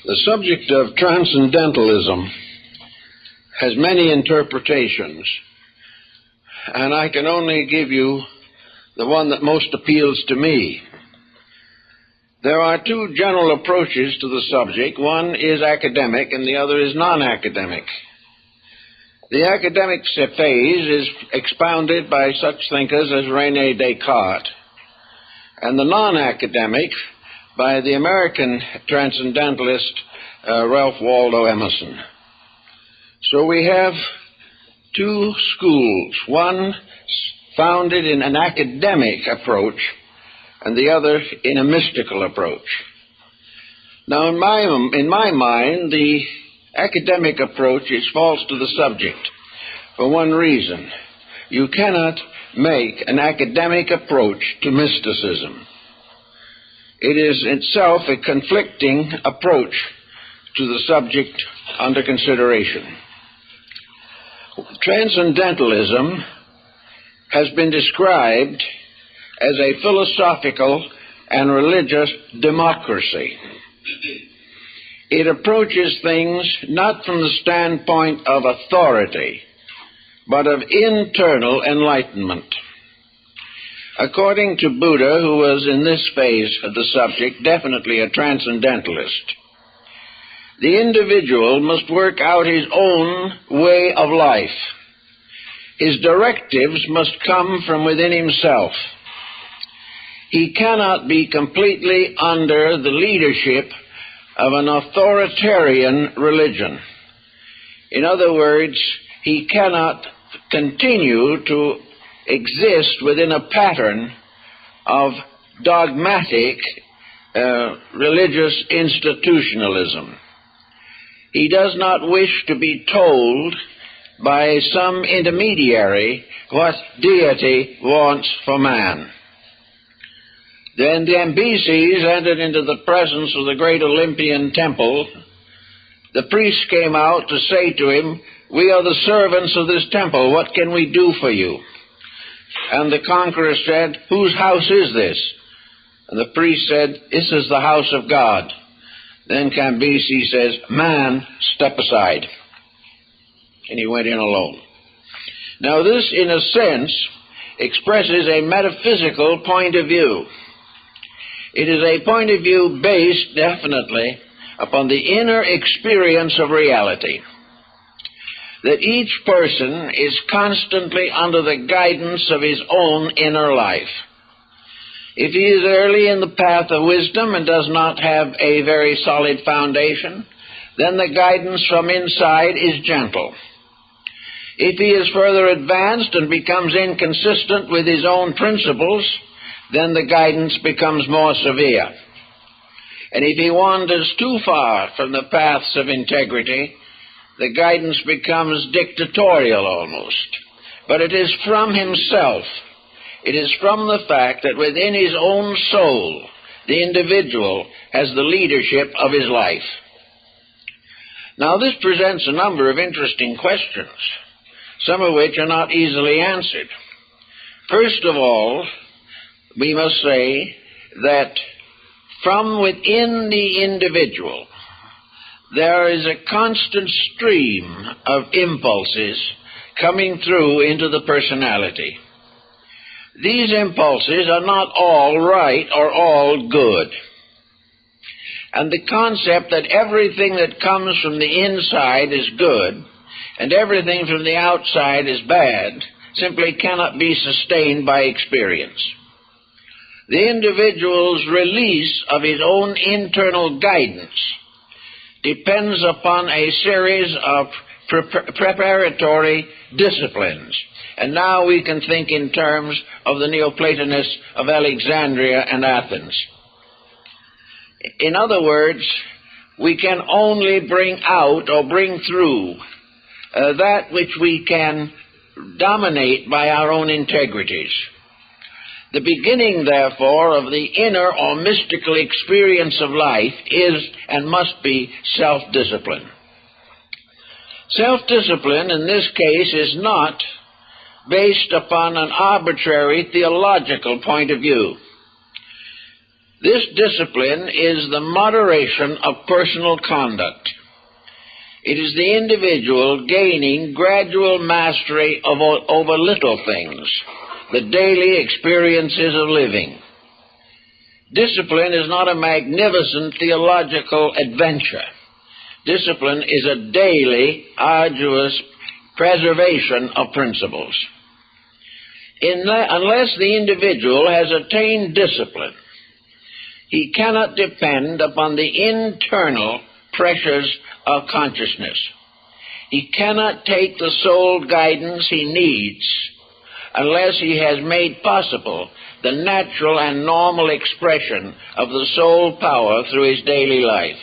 The subject of transcendentalism has many interpretations, and I can only give you the one that most appeals to me. There are two general approaches to the subject. One is academic and the other is non-academic. The academic phase is expounded by such thinkers as René Descartes, and the non-academic by the American transcendentalist Ralph Waldo Emerson. So we have two schools, one founded in an academic approach and the other in a mystical approach. Now, in my mind, the academic approach is false to the subject for one reason. You cannot make an academic approach to mysticism. It is itself a conflicting approach to the subject under consideration. Transcendentalism has been described as a philosophical and religious democracy. It approaches things not from the standpoint of authority, but of internal enlightenment. According to Buddha, who was in this phase of the subject definitely a transcendentalist, the individual must work out his own way of life. His directives must come from within himself. He cannot be completely under the leadership of an authoritarian religion. In other words, he cannot continue to exist within a pattern of dogmatic religious institutionalism. He does not wish to be told by some intermediary what deity wants for man. Then the Cambyses entered into the presence of the great Olympian temple. The priest came out to say to him, "We are the servants of this temple. What can we do for you?" And the conqueror said, "Whose house is this?" And the priest said, "This is the house of God." Then Cambyses says, "Man, step aside." And he went in alone. Now this, in a sense, expresses a metaphysical point of view. It is a point of view based, definitely, upon the inner experience of reality. That each person is constantly under the guidance of his own inner life. If he is early in the path of wisdom and does not have a very solid foundation, then the guidance from inside is gentle. If he is further advanced and becomes inconsistent with his own principles, then the guidance becomes more severe. And if he wanders too far from the paths of integrity, the guidance becomes dictatorial almost. But it is from himself. It is from the fact that within his own soul, the individual has the leadership of his life. Now this presents a number of interesting questions, some of which are not easily answered. First of all, we must say that from within the individual, there is a constant stream of impulses coming through into the personality. These impulses are not all right or all good. And the concept that everything that comes from the inside is good and everything from the outside is bad simply cannot be sustained by experience. The individual's release of his own internal guidance depends upon a series of preparatory disciplines. And now we can think in terms of the Neoplatonists of Alexandria and Athens. In other words, we can only bring out or bring through that which we can dominate by our own integrities. The beginning, therefore, of the inner or mystical experience of life is and must be self-discipline. Self-discipline, in this case, is not based upon an arbitrary theological point of view. This discipline is the moderation of personal conduct. It is the individual gaining gradual mastery over little things, the daily experiences of living. Discipline is not a magnificent theological adventure. Discipline is a daily, arduous preservation of principles. Unless the individual has attained discipline, he cannot depend upon the internal pressures of consciousness. He cannot take the soul guidance he needs unless he has made possible the natural and normal expression of the soul power through his daily life.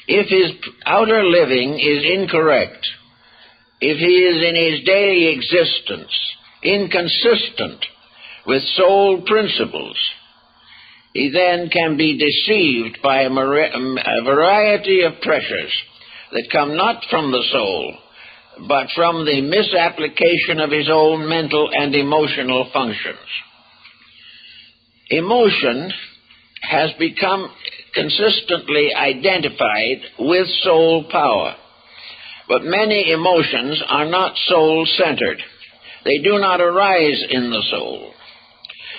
If his outer living is incorrect, if he is in his daily existence inconsistent with soul principles, he then can be deceived by a variety of pressures that come not from the soul, but from the misapplication of his own mental and emotional functions. Emotion has become consistently identified with soul power, but many emotions are not soul-centered. They do not arise in the soul.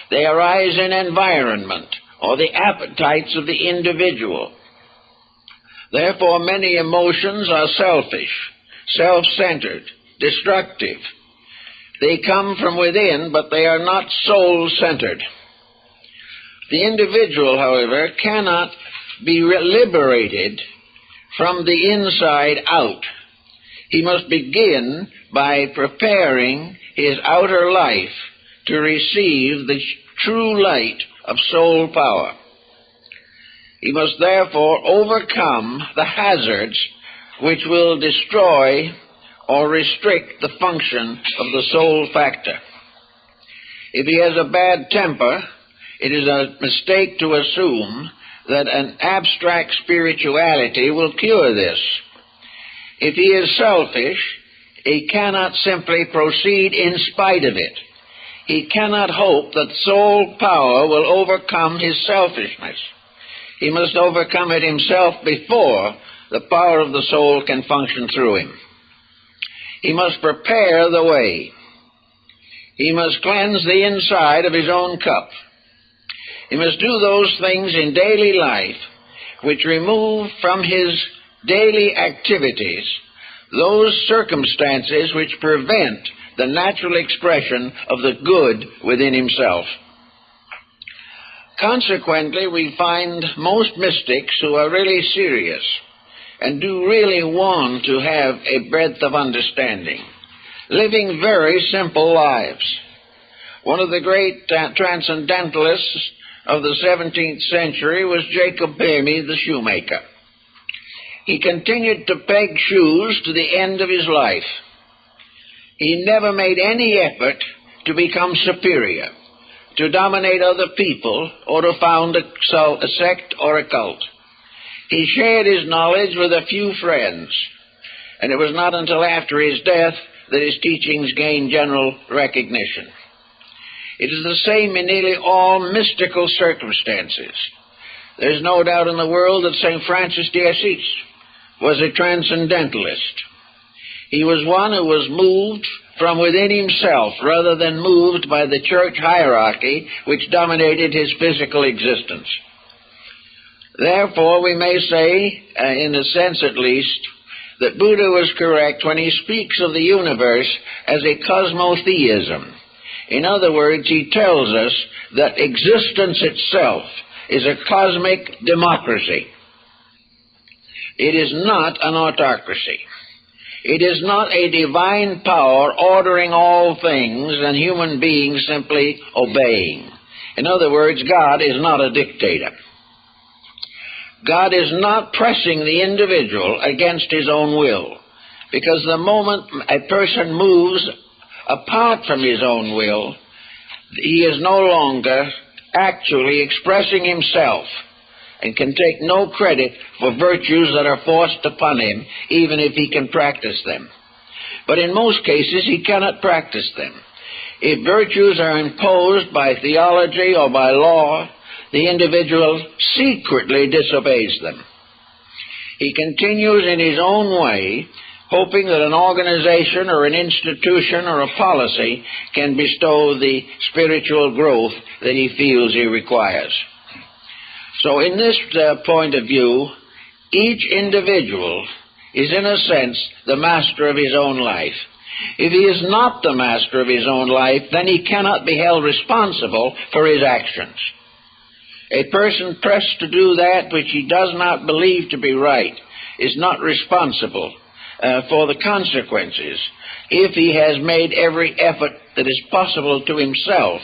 They arise in environment or the appetites of the individual. Therefore, many emotions are selfish, self-centered, destructive. They come from within, but they are not soul-centered. The individual, however, cannot be liberated from the inside out. He must begin by preparing his outer life to receive the true light of soul power. He must therefore overcome the hazards which will destroy or restrict the function of the soul factor. If he has a bad temper, it is a mistake to assume that an abstract spirituality will cure this. If he is selfish, he cannot simply proceed in spite of it. He cannot hope that soul power will overcome his selfishness. He must overcome it himself before the power of the soul can function through him. He must prepare the way. He must cleanse the inside of his own cup. He must do those things in daily life which remove from his daily activities those circumstances which prevent the natural expression of the good within himself. Consequently, we find most mystics who are really serious and do really want to have a breadth of understanding, living very simple lives. One of the great Transcendentalists of the 17th century was Jacob Boehme, the shoemaker. He continued to peg shoes to the end of his life. He never made any effort to become superior, to dominate other people, or to found a sect or a cult. He shared his knowledge with a few friends, and it was not until after his death that his teachings gained general recognition. It is the same in nearly all mystical circumstances. There is no doubt in the world that St. Francis de Assisi was a transcendentalist. He was one who was moved from within himself rather than moved by the church hierarchy which dominated his physical existence. Therefore, we may say, in a sense at least, that Buddha was correct when he speaks of the universe as a cosmotheism. In other words, he tells us that existence itself is a cosmic democracy. It is not an autocracy. It is not a divine power ordering all things and human beings simply obeying. In other words, God is not a dictator. God is not pressing the individual against his own will, because the moment a person moves apart from his own will, he is no longer actually expressing himself and can take no credit for virtues that are forced upon him, even if he can practice them. But in most cases, he cannot practice them. If virtues are imposed by theology or by law, the individual secretly disobeys them. He continues in his own way, hoping that an organization or an institution or a policy can bestow the spiritual growth that he feels he requires. So in this point of view, each individual is in a sense the master of his own life. If he is not the master of his own life, then he cannot be held responsible for his actions. A person pressed to do that which he does not believe to be right is not responsible for the consequences if he has made every effort that is possible to himself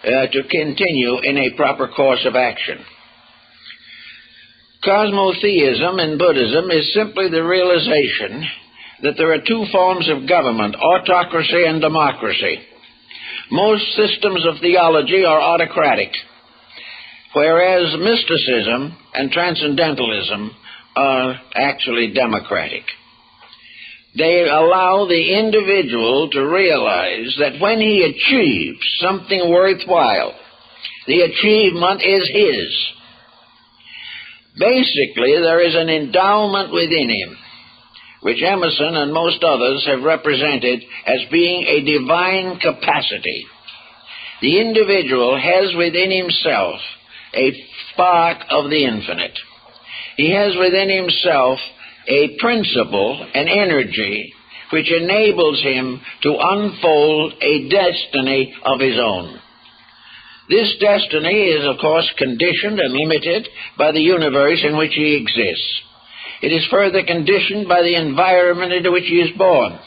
to continue in a proper course of action. Cosmotheism in Buddhism is simply the realization that there are two forms of government, autocracy and democracy. Most systems of theology are autocratic, whereas mysticism and transcendentalism are actually democratic. They allow the individual to realize that when he achieves something worthwhile, the achievement is his. Basically, there is an endowment within him, which Emerson and most others have represented as being a divine capacity. The individual has within himself a spark of the infinite. He has within himself a principle, an energy, which enables him to unfold a destiny of his own. This destiny is, of course, conditioned and limited by the universe in which he exists. It is further conditioned by the environment into which he is born.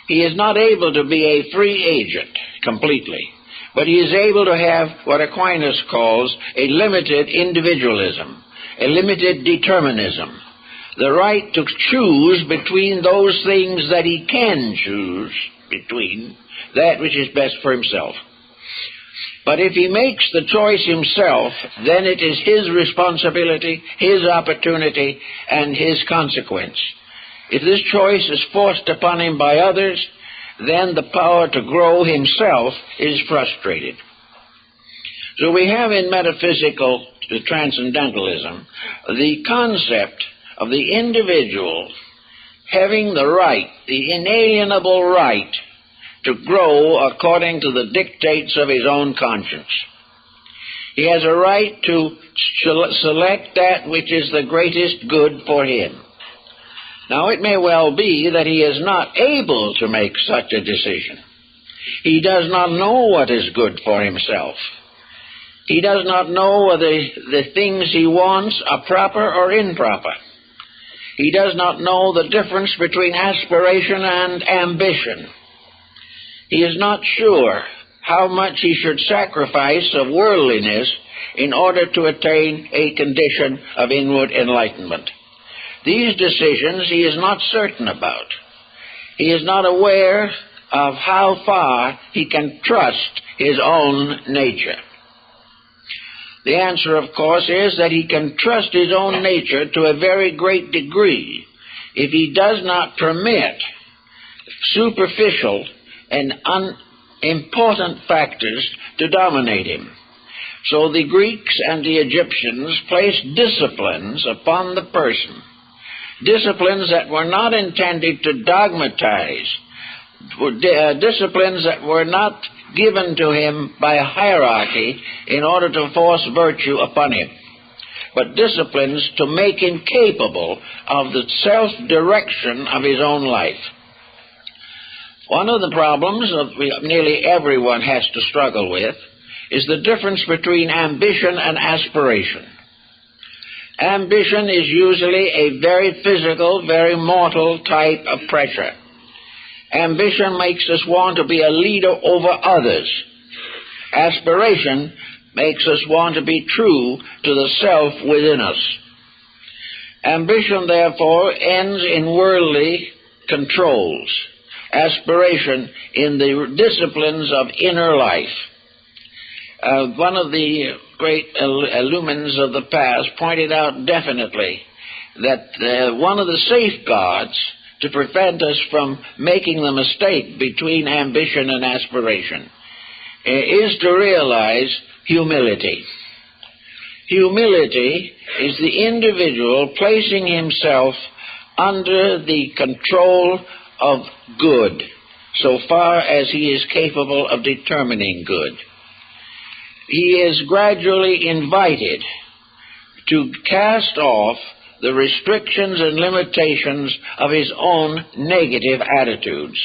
He is not able to be a free agent completely, but he is able to have what Aquinas calls a limited individualism, a limited determinism, the right to choose between those things that he can choose between, that which is best for himself. But if he makes the choice himself, then it is his responsibility, his opportunity, and his consequence. If this choice is forced upon him by others, then the power to grow himself is frustrated. So we have in metaphysical transcendentalism the concept of the individual having the right, the inalienable right, to grow according to the dictates of his own conscience. He has a right to select that which is the greatest good for him. Now, it may well be that he is not able to make such a decision. He does not know what is good for himself. He does not know whether the things he wants are proper or improper. He does not know the difference between aspiration and ambition. He is not sure how much he should sacrifice of worldliness in order to attain a condition of inward enlightenment. These decisions he is not certain about. He is not aware of how far he can trust his own nature. The answer, of course, is that he can trust his own nature to a very great degree if he does not permit superficial and unimportant factors to dominate him. So the Greeks and the Egyptians placed disciplines upon the person, disciplines that were not intended to dogmatize, disciplines that were not given to him by a hierarchy in order to force virtue upon him, but disciplines to make him capable of the self-direction of his own life. One of the problems that nearly everyone has to struggle with is the difference between ambition and aspiration. Ambition is usually a very physical, very mortal type of pressure. Ambition makes us want to be a leader over others. Aspiration makes us want to be true to the self within us. Ambition, therefore, ends in worldly controls. Aspiration in the disciplines of inner life. One of the great illumines of the past pointed out definitely that one of the safeguards to prevent us from making the mistake between ambition and aspiration is to realize humility. Humility is the individual placing himself under the control of good, so far as he is capable of determining good. He is gradually invited to cast off the restrictions and limitations of his own negative attitudes.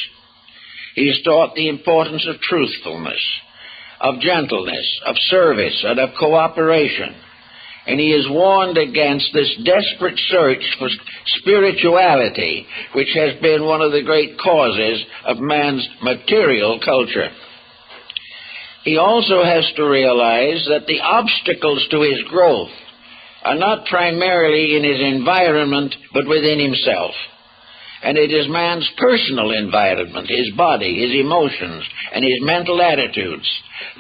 He is taught the importance of truthfulness, of gentleness, of service, and of cooperation. And he is warned against this desperate search for spirituality, which has been one of the great causes of man's material culture. He also has to realize that the obstacles to his growth are not primarily in his environment, but within himself. And it is man's personal environment, his body, his emotions, and his mental attitudes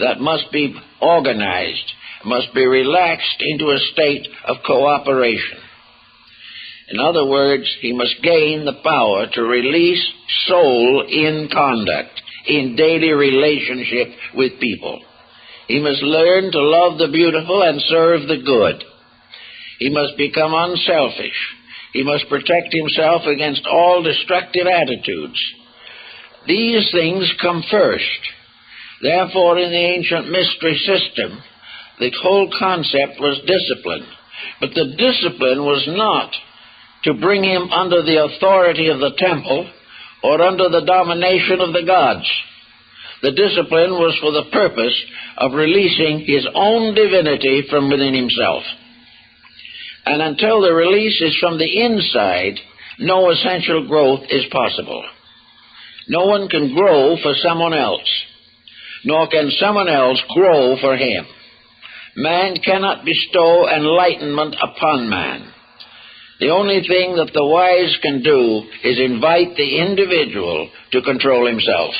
that must be organized, must be relaxed into a state of cooperation. In other words, he must gain the power to release soul in conduct, in daily relationship with people. He must learn to love the beautiful and serve the good. He must become unselfish. He must protect himself against all destructive attitudes. These things come first. Therefore, in the ancient mystery system, the whole concept was discipline. But the discipline was not to bring him under the authority of the temple or under the domination of the gods. The discipline was for the purpose of releasing his own divinity from within himself. And until the release is from the inside, no essential growth is possible. No one can grow for someone else, nor can someone else grow for him. Man cannot bestow enlightenment upon man. The only thing that the wise can do is invite the individual to control himself.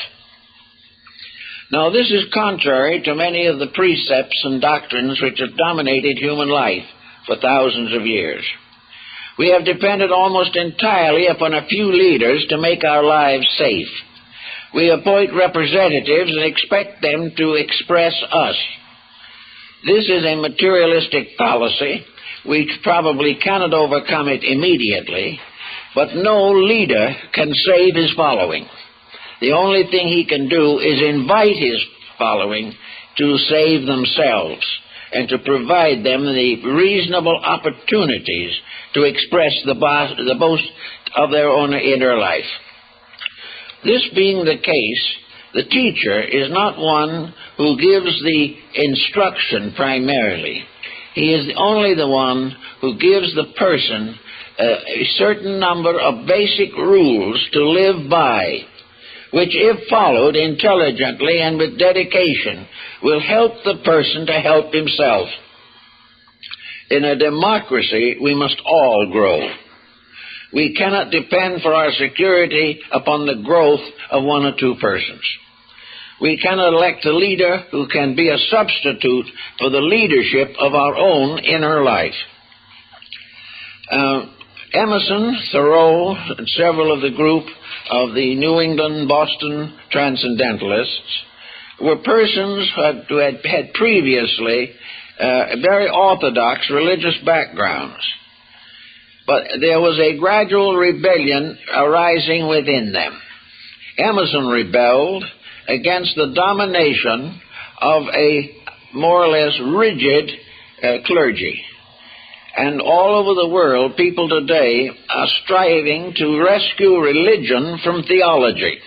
Now, this is contrary to many of the precepts and doctrines which have dominated human life for thousands of years. We have depended almost entirely upon a few leaders to make our lives safe. We appoint representatives and expect them to express us. This is a materialistic fallacy. We probably cannot overcome it immediately, but no leader can save his following. The only thing he can do is invite his following to save themselves and to provide them the reasonable opportunities to express the boast of their own inner life. This being the case, the teacher is not one who gives the instruction primarily. He is only the one who gives the person a certain number of basic rules to live by, which, if followed intelligently and with dedication, will help the person to help himself. In a democracy, we must all grow. We cannot depend for our security upon the growth of one or two persons. We cannot elect a leader who can be a substitute for the leadership of our own inner life. Emerson, Thoreau, and several of the group of the New England, Boston Transcendentalists were persons who had previously very orthodox religious backgrounds. But there was a gradual rebellion arising within them. Emerson rebelled against the domination of a more or less rigid clergy. And all over the world, people today are striving to rescue religion from theology.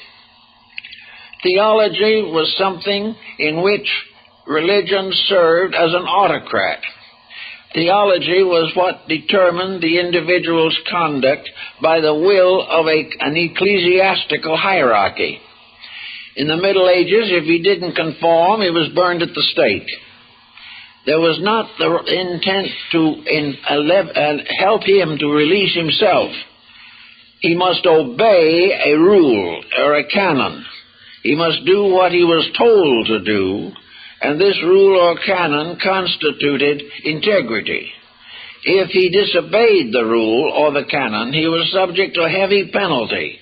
Theology was something in which religion served as an autocrat. Theology was what determined the individual's conduct by the will of an ecclesiastical hierarchy. In the Middle Ages, if he didn't conform, he was burned at the stake. There was not the intent to help him to release himself. He must obey a rule or a canon. He must do what he was told to do, and this rule or canon constituted integrity. If he disobeyed the rule or the canon, he was subject to a heavy penalty.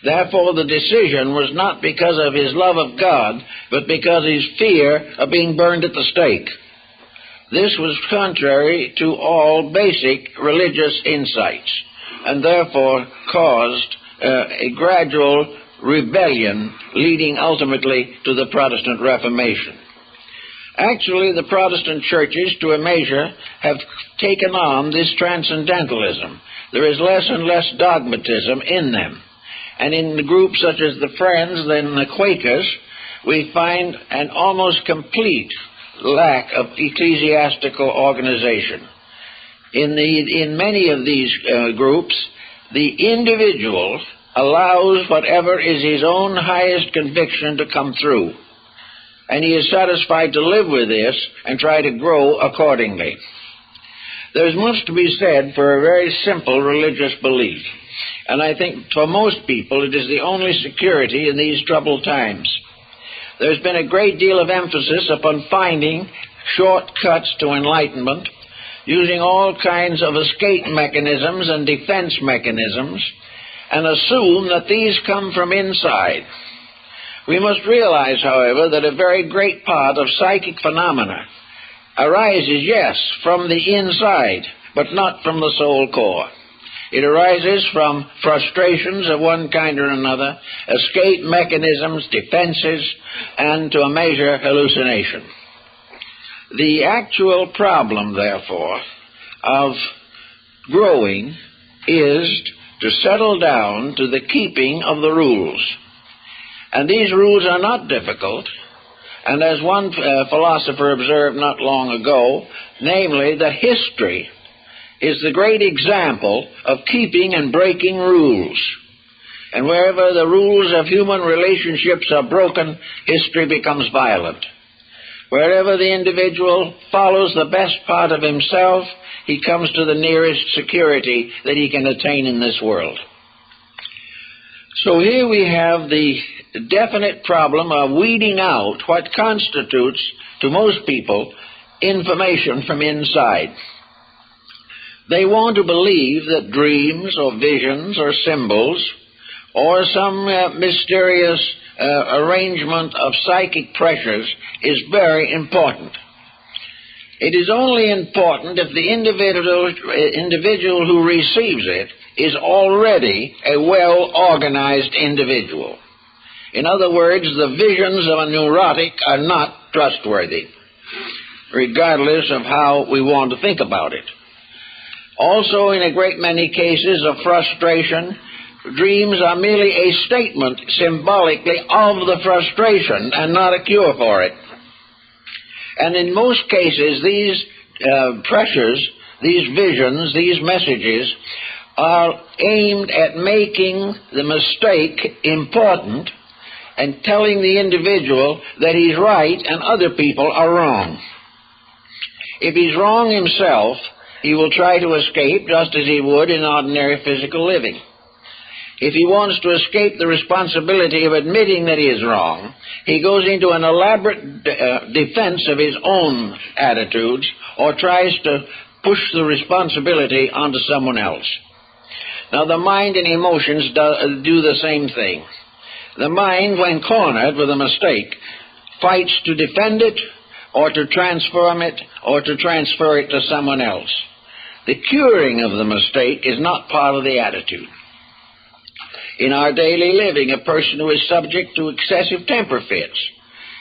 Therefore, the decision was not because of his love of God, but because of his fear of being burned at the stake. This was contrary to all basic religious insights, and therefore caused a gradual rebellion leading ultimately to the Protestant Reformation. Actually, the Protestant churches, to a measure, have taken on this transcendentalism. There is less and less dogmatism in them. And in the groups such as the Friends and the Quakers, we find an almost complete lack of ecclesiastical organization. In many of these groups, the individual allows whatever is his own highest conviction to come through, and he is satisfied to live with this and try to grow accordingly. There's much to be said for a very simple religious belief, and I think for most people it is the only security in these troubled times. There's been a great deal of emphasis upon finding shortcuts to enlightenment, using all kinds of escape mechanisms and defense mechanisms, and assume that these come from inside. We must realize, however, that a very great part of psychic phenomena arises, yes, from the inside, but not from the soul core. It arises from frustrations of one kind or another, escape mechanisms, defenses, and, to a measure, hallucination. The actual problem, therefore, of growing is to settle down to the keeping of the rules. And these rules are not difficult, and as one philosopher observed not long ago, namely that history is the great example of keeping and breaking rules. And wherever the rules of human relationships are broken, history becomes violent. Wherever the individual follows the best part of himself, he comes to the nearest security that he can attain in this world. So here we have the definite problem of weeding out what constitutes, to most people, information from inside. They want to believe that dreams or visions or symbols or some mysterious arrangement of psychic pressures is very important. It is only important if the individual who receives it is already a well-organized individual. In other words, the visions of a neurotic are not trustworthy, regardless of how we want to think about it. Also, in a great many cases of frustration, dreams are merely a statement symbolically of the frustration and not a cure for it. And in most cases, these pressures, these visions, these messages are aimed at making the mistake important and telling the individual that he's right and other people are wrong. If he's wrong himself, he will try to escape just as he would in ordinary physical living. If he wants to escape the responsibility of admitting that he is wrong, he goes into an elaborate defense of his own attitudes or tries to push the responsibility onto someone else. Now, the mind and emotions do the same thing. The mind, when cornered with a mistake, fights to defend it or to transform it or to transfer it to someone else. The curing of the mistake is not part of the attitude. In our daily living, a person who is subject to excessive temper fits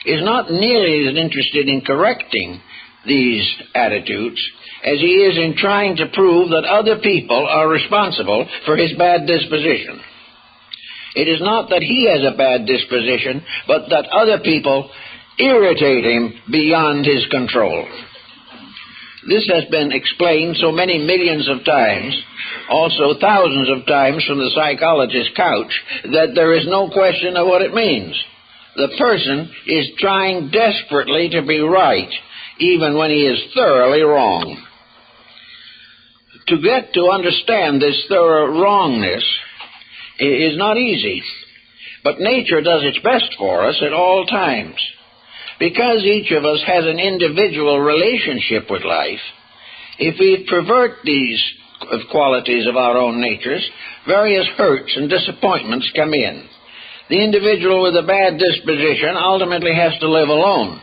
is not nearly as interested in correcting these attitudes as he is in trying to prove that other people are responsible for his bad disposition. It is not that he has a bad disposition, but that other people irritate him beyond his control. This has been explained so many millions of times, also thousands of times from the psychologist's couch, that there is no question of what it means. The person is trying desperately to be right, even when he is thoroughly wrong. To get to understand this thorough wrongness is not easy, but nature does its best for us at all times. Because each of us has an individual relationship with life, if we pervert these qualities of our own natures, various hurts and disappointments come in. The individual with a bad disposition ultimately has to live alone.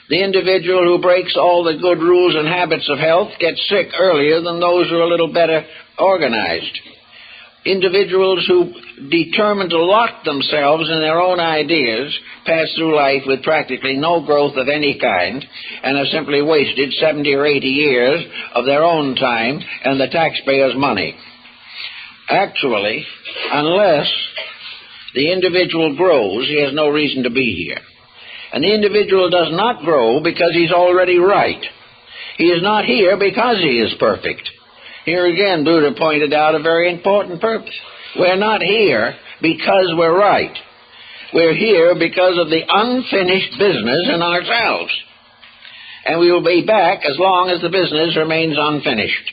The individual who breaks all the good rules and habits of health gets sick earlier than those who are a little better organized. Individuals who determine to lock themselves in their own ideas pass through life with practically no growth of any kind and have simply wasted 70 or 80 years of their own time and the taxpayers' money. Actually, unless the individual grows, he has no reason to be here. And the individual does not grow because he's already right. He is not here because he is perfect. Here again, Buddha pointed out a very important purpose. We're not here because we're right. We're here because of the unfinished business in ourselves. And we will be back as long as the business remains unfinished.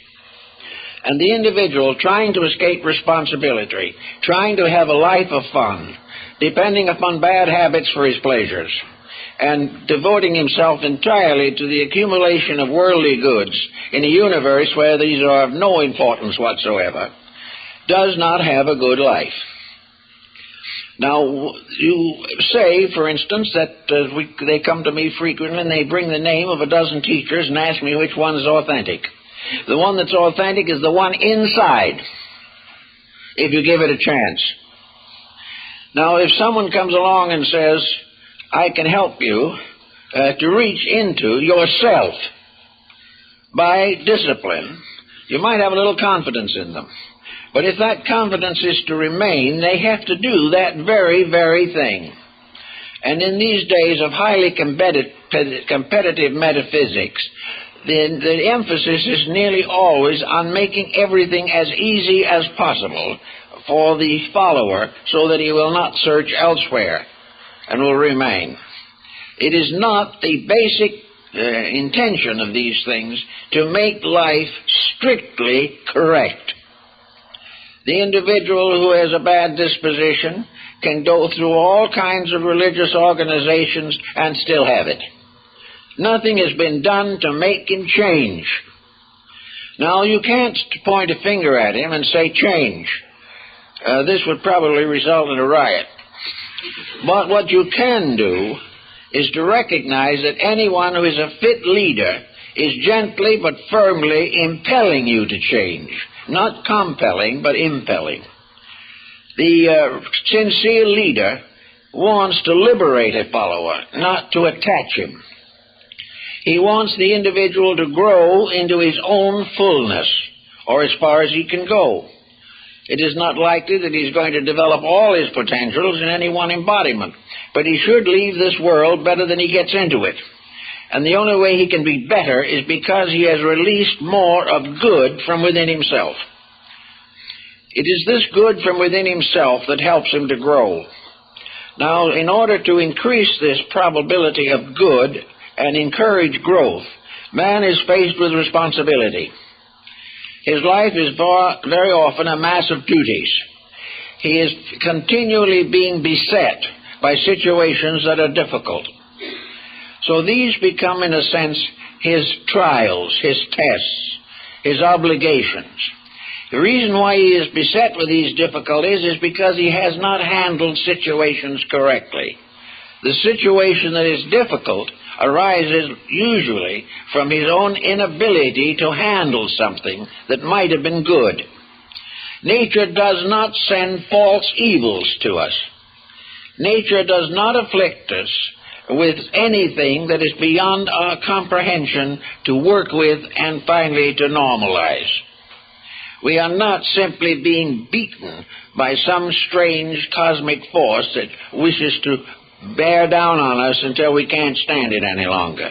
And the individual trying to escape responsibility, trying to have a life of fun, depending upon bad habits for his pleasures, and devoting himself entirely to the accumulation of worldly goods in a universe where these are of no importance whatsoever, does not have a good life. Now, you say, for instance, that they come to me frequently and they bring the name of a dozen teachers and ask me which one is authentic. The one that's authentic is the one inside, if you give it a chance. Now, if someone comes along and says, I can help you to reach into yourself by discipline, you might have a little confidence in them. But if that confidence is to remain, they have to do that very, very thing. And in these days of highly competitive metaphysics, the emphasis is nearly always on making everything as easy as possible for the follower so that he will not search elsewhere and will remain. It is not the basic intention of these things to make life strictly correct. The individual who has a bad disposition can go through all kinds of religious organizations and still have it. Nothing has been done to make him change. Now, you can't point a finger at him and say, change. This would probably result in a riot. But what you can do is to recognize that anyone who is a fit leader is gently but firmly impelling you to change. Not compelling, but impelling. The sincere leader wants to liberate a follower, not to attach him. He wants the individual to grow into his own fullness, or as far as he can go. It is not likely that he's going to develop all his potentials in any one embodiment, but he should leave this world better than he gets into it. And the only way he can be better is because he has released more of good from within himself. It is this good from within himself that helps him to grow. Now, in order to increase this probability of good and encourage growth, man is faced with responsibility. His life is very often a mass of duties. He is continually being beset by situations that are difficult. So these become, in a sense, his trials, his tests, his obligations. The reason why he is beset with these difficulties is because he has not handled situations correctly. The situation that is difficult arises usually from his own inability to handle something that might have been good. Nature does not send false evils to us. Nature does not afflict us with anything that is beyond our comprehension to work with and finally to normalize. We are not simply being beaten by some strange cosmic force that wishes to bear down on us until we can't stand it any longer.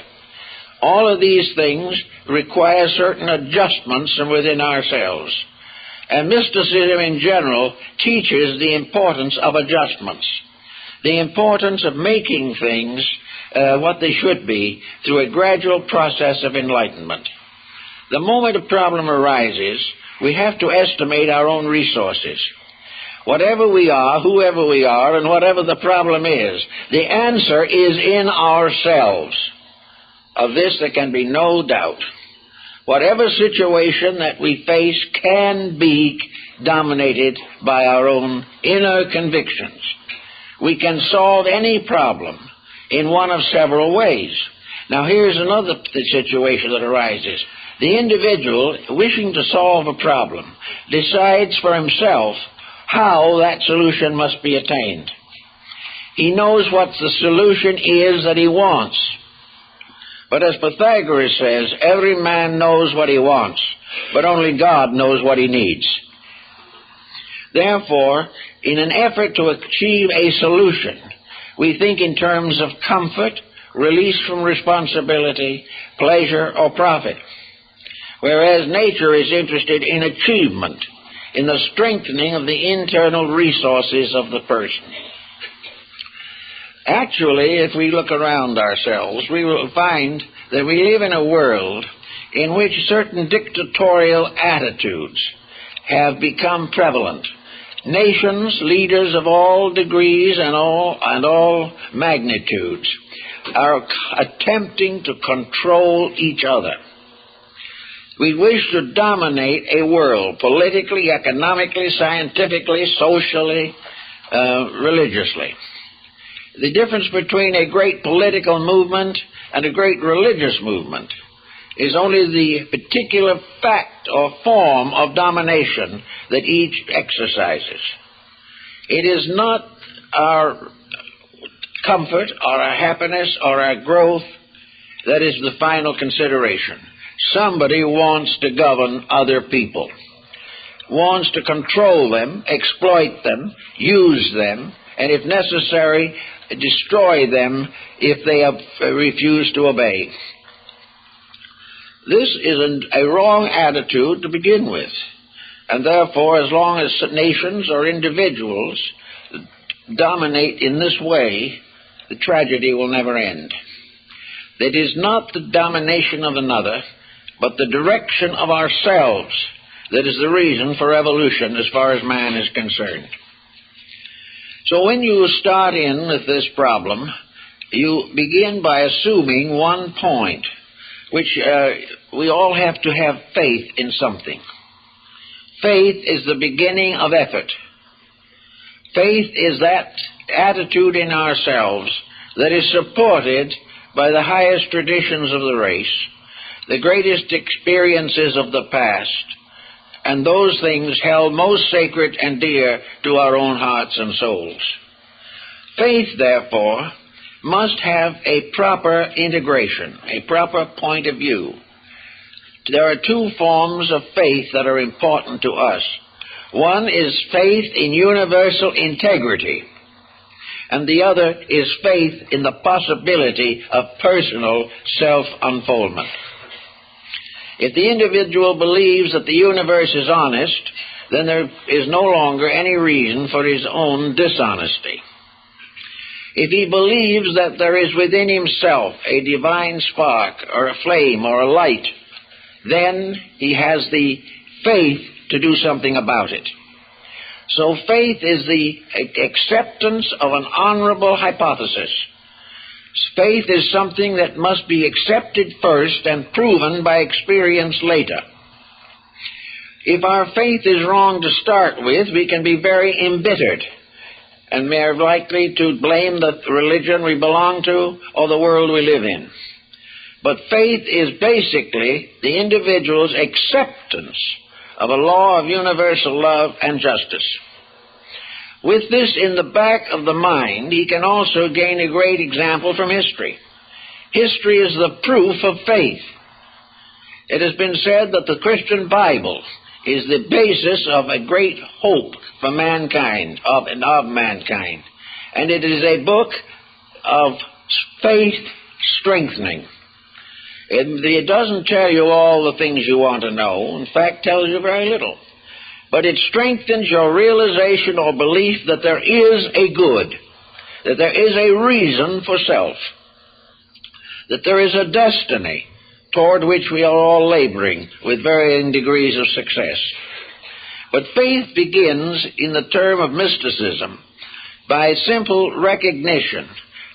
All of these things require certain adjustments from within ourselves. And mysticism in general teaches the importance of adjustments, the importance of making things what they should be through a gradual process of enlightenment. The moment a problem arises, we have to estimate our own resources. Whatever we are, whoever we are, and whatever the problem is, the answer is in ourselves. Of this there can be no doubt. Whatever situation that we face can be dominated by our own inner convictions. We can solve any problem in one of several ways. Now here's another situation that arises. The individual, wishing to solve a problem, decides for himself how that solution must be attained. He knows what the solution is that he wants. But as Pythagoras says, every man knows what he wants, but only God knows what he needs. Therefore, in an effort to achieve a solution, we think in terms of comfort, release from responsibility, pleasure, or profit. Whereas nature is interested in achievement, in the strengthening of the internal resources of the person. Actually, if we look around ourselves, we will find that we live in a world in which certain dictatorial attitudes have become prevalent. Nations, leaders of all degrees and all magnitudes, are attempting to control each other. We wish to dominate a world politically, economically, scientifically, socially, religiously. The difference between a great political movement and a great religious movement is only the particular fact or form of domination that each exercises. It is not our comfort or our happiness or our growth that is the final consideration. Somebody wants to govern other people, wants to control them, exploit them, use them, and if necessary, destroy them if they refuse to obey. This is a wrong attitude to begin with, and therefore, as long as nations or individuals dominate in this way, the tragedy will never end. It is not the domination of another, but the direction of ourselves that is the reason for evolution as far as man is concerned. So when you start in with this problem, you begin by assuming one point, which we all have to have faith in something. Faith is the beginning of effort. Faith is that attitude in ourselves that is supported by the highest traditions of the race, the greatest experiences of the past, and those things held most sacred and dear to our own hearts and souls. Faith, therefore, must have a proper integration, a proper point of view. There are two forms of faith that are important to us. One is faith in universal integrity, and the other is faith in the possibility of personal self-unfoldment. If the individual believes that the universe is honest, then there is no longer any reason for his own dishonesty. If he believes that there is within himself a divine spark or a flame or a light, then he has the faith to do something about it. So faith is the acceptance of an honorable hypothesis. Faith is something that must be accepted first and proven by experience later. If our faith is wrong to start with, we can be very embittered, and we are likely to blame the religion we belong to or the world we live in. But faith is basically the individual's acceptance of a law of universal love and justice. With this in the back of the mind, he can also gain a great example from history. History is the proof of faith. It has been said that the Christian Bible is the basis of a great hope for mankind, of mankind. And it is a book of faith strengthening. It doesn't tell you all the things you want to know. In fact, tells you very little. But it strengthens your realization or belief that there is a good, that there is a reason for self, that there is a destiny toward which we are all laboring with varying degrees of success. But faith begins in the term of mysticism by simple recognition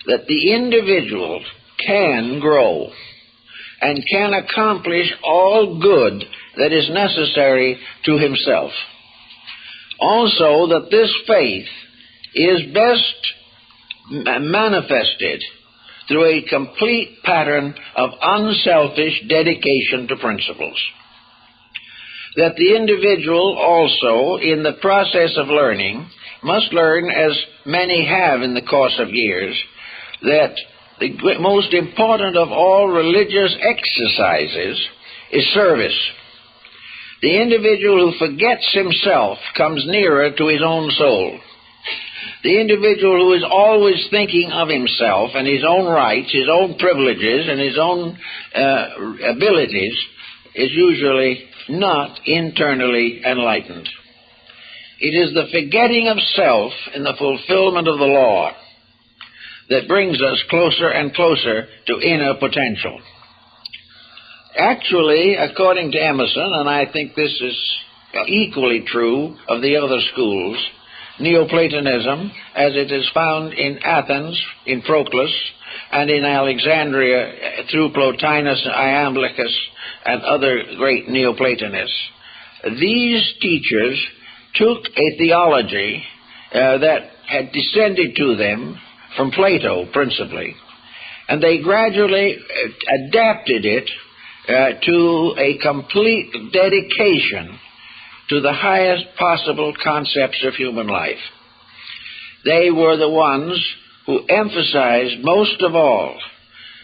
that the individual can grow and can accomplish all good that is necessary to himself. Also, that this faith is best manifested through a complete pattern of unselfish dedication to principles. That the individual also, in the process of learning, must learn, as many have in the course of years, that the most important of all religious exercises is service. The individual who forgets himself comes nearer to his own soul. The individual who is always thinking of himself and his own rights, his own privileges, and his own abilities is usually not internally enlightened. It is the forgetting of self in the fulfillment of the law that brings us closer and closer to inner potential. Actually, according to Emerson, and I think this is equally true of the other schools, Neoplatonism, as it is found in Athens, in Proclus, and in Alexandria through Plotinus, Iamblichus, and other great Neoplatonists, these teachers took a theology that had descended to them from Plato principally, and they gradually adapted it to a complete dedication to the highest possible concepts of human life. They were the ones who emphasized most of all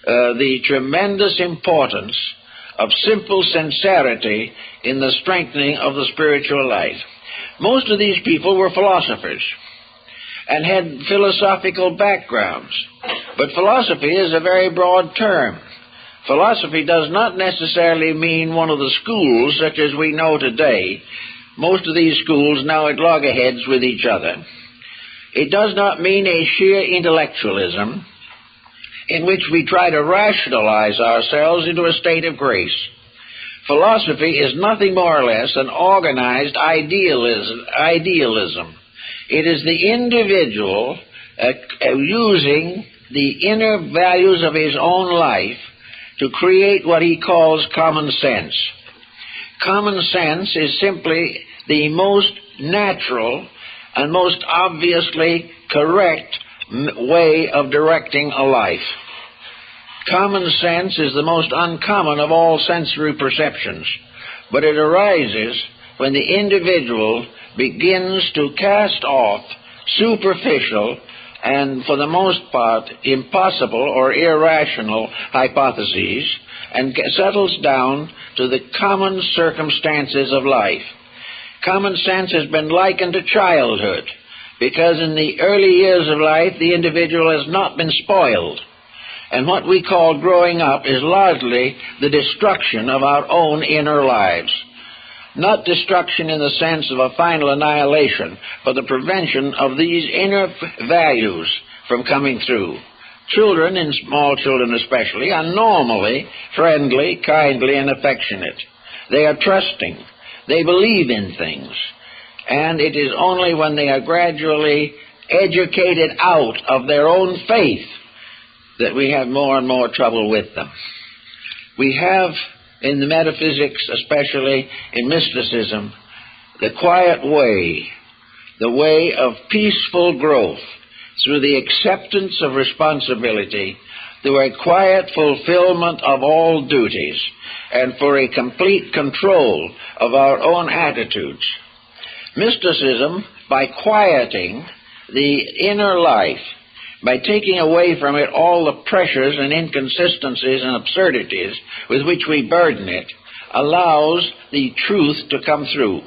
the tremendous importance of simple sincerity in the strengthening of the spiritual life. Most of these people were philosophers and had philosophical backgrounds, but philosophy is a very broad term. Philosophy does not necessarily mean one of the schools such as we know today. Most of these schools now at loggerheads with each other. It does not mean a sheer intellectualism in which we try to rationalize ourselves into a state of grace. Philosophy is nothing more or less than organized idealism. It is the individual using the inner values of his own life to create what he calls common sense. Common sense is simply the most natural and most obviously correct way of directing a life. Common sense is the most uncommon of all sensory perceptions, but it arises when the individual begins to cast off superficial and, for the most part, impossible or irrational hypotheses and settles down to the common circumstances of life. Common sense has been likened to childhood because in the early years of life the individual has not been spoiled. And what we call growing up is largely the destruction of our own inner lives. Not destruction in the sense of a final annihilation, but the prevention of these inner values from coming through. Children, and small children especially, are normally friendly, kindly, and affectionate. They are trusting. They believe in things. And it is only when they are gradually educated out of their own faith that we have more and more trouble with them. We have, in the metaphysics, especially in mysticism, the quiet way, the way of peaceful growth through the acceptance of responsibility, through a quiet fulfillment of all duties, and for a complete control of our own attitudes. Mysticism, by quieting the inner life, by taking away from it all the pressures and inconsistencies and absurdities with which we burden it, allows the truth to come through.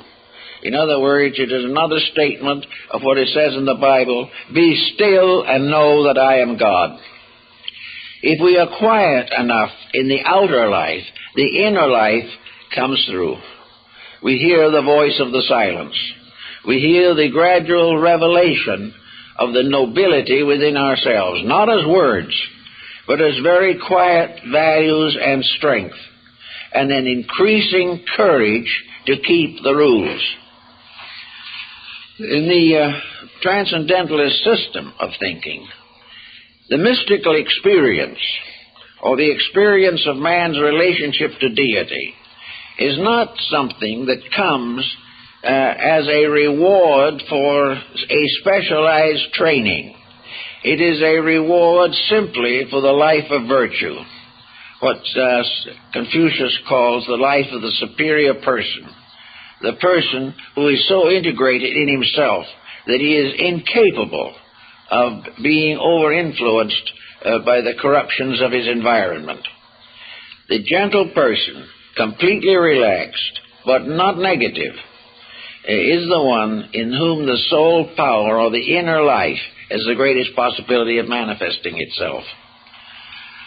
In other words, it is another statement of what it says in the Bible, "Be still and know that I am God." If we are quiet enough in the outer life, the inner life comes through. We hear the voice of the silence. We hear the gradual revelation of the nobility within ourselves, not as words, but as very quiet values and strength, and an increasing courage to keep the rules. In the Transcendentalist system of thinking, the mystical experience, or the experience of man's relationship to deity, is not something that comes as a reward for a specialized training. It is a reward simply for the life of virtue, what Confucius calls the life of the superior person, the person who is so integrated in himself that he is incapable of being over-influenced by the corruptions of his environment. The gentle person, completely relaxed, but not negative, is the one in whom the soul power or the inner life has the greatest possibility of manifesting itself.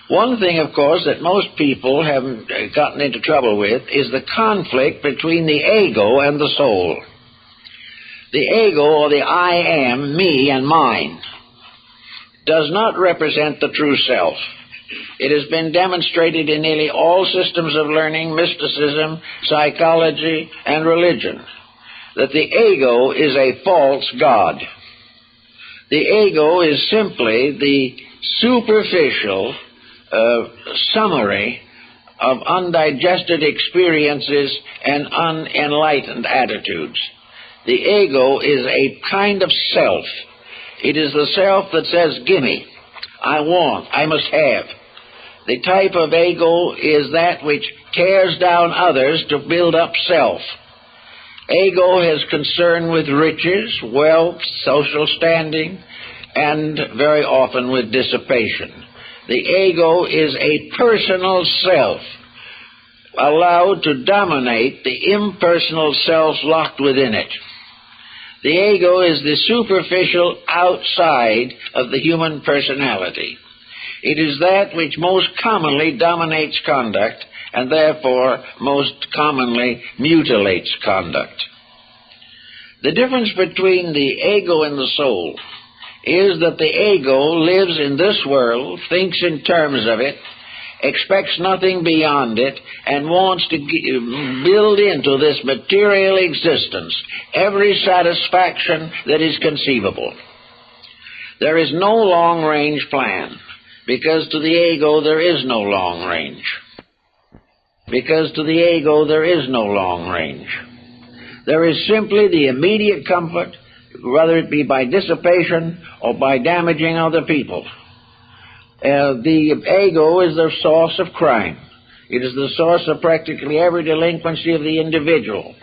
One thing, of course, that most people have gotten into trouble with is the conflict between the ego and the soul. The ego, or the I am, me and mine, does not represent the true self. It has been demonstrated in nearly all systems of learning, mysticism, psychology, and religion, that the ego is a false god. The ego is simply the superficial summary of undigested experiences and unenlightened attitudes. The ego is a kind of self. It is the self that says, gimme, I want, I must have. The type of ego is that which tears down others to build up self. Ego has concern with riches, wealth, social standing, and very often with dissipation. The ego is a personal self, allowed to dominate the impersonal selves locked within it. The ego is the superficial outside of the human personality. It is that which most commonly dominates conduct and therefore most commonly mutilates conduct. The difference between the ego and the soul is that the ego lives in this world, thinks in terms of it, expects nothing beyond it, and wants to build into this material existence every satisfaction that is conceivable. There is no long-range plan, because to the ego there is no long range. Because to the ego there is no long range. There is simply the immediate comfort, whether it be by dissipation or by damaging other people. The ego is the source of crime. It is the source of practically every delinquency of the individual.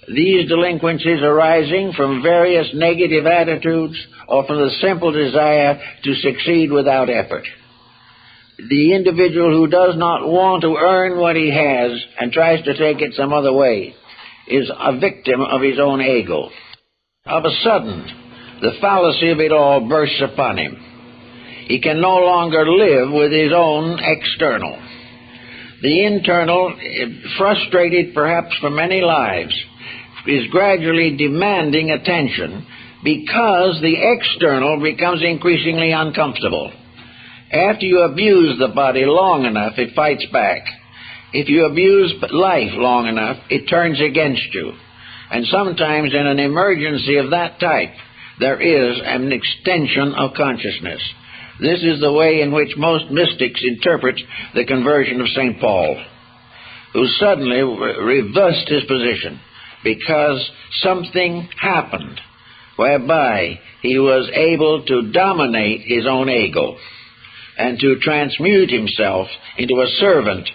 These delinquencies arising from various negative attitudes or from the simple desire to succeed without effort. The individual who does not want to earn what he has and tries to take it some other way is a victim of his own ego. Of a sudden, the fallacy of it all bursts upon him. He can no longer live with his own external. The internal, frustrated perhaps for many lives, is gradually demanding attention because the external becomes increasingly uncomfortable. After you abuse the body long enough, it fights back. If you abuse life long enough, it turns against you. And sometimes in an emergency of that type, there is an extension of consciousness. This is the way in which most mystics interpret the conversion of St. Paul, who suddenly reversed his position because something happened whereby he was able to dominate his own ego and to transmute himself into a servant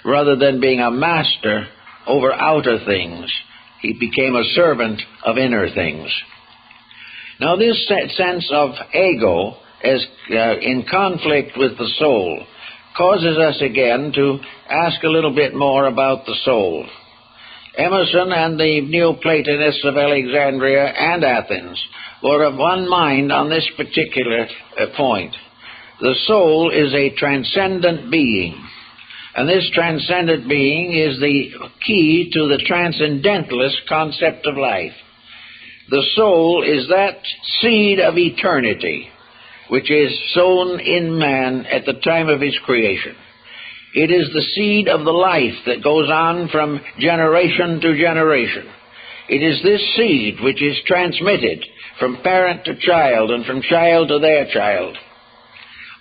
rather than being a master over outer things. He became a servant of inner things. Now this sense of ego as in conflict with the soul causes us again to ask a little bit more about the soul. Emerson and the Neoplatonists of Alexandria and Athens were of one mind on this particular point. The soul is a transcendent being, and this transcendent being is the key to the Transcendentalist concept of life. The soul is that seed of eternity which is sown in man at the time of his creation. It is the seed of the life that goes on from generation to generation. It is this seed which is transmitted from parent to child and from child to their child.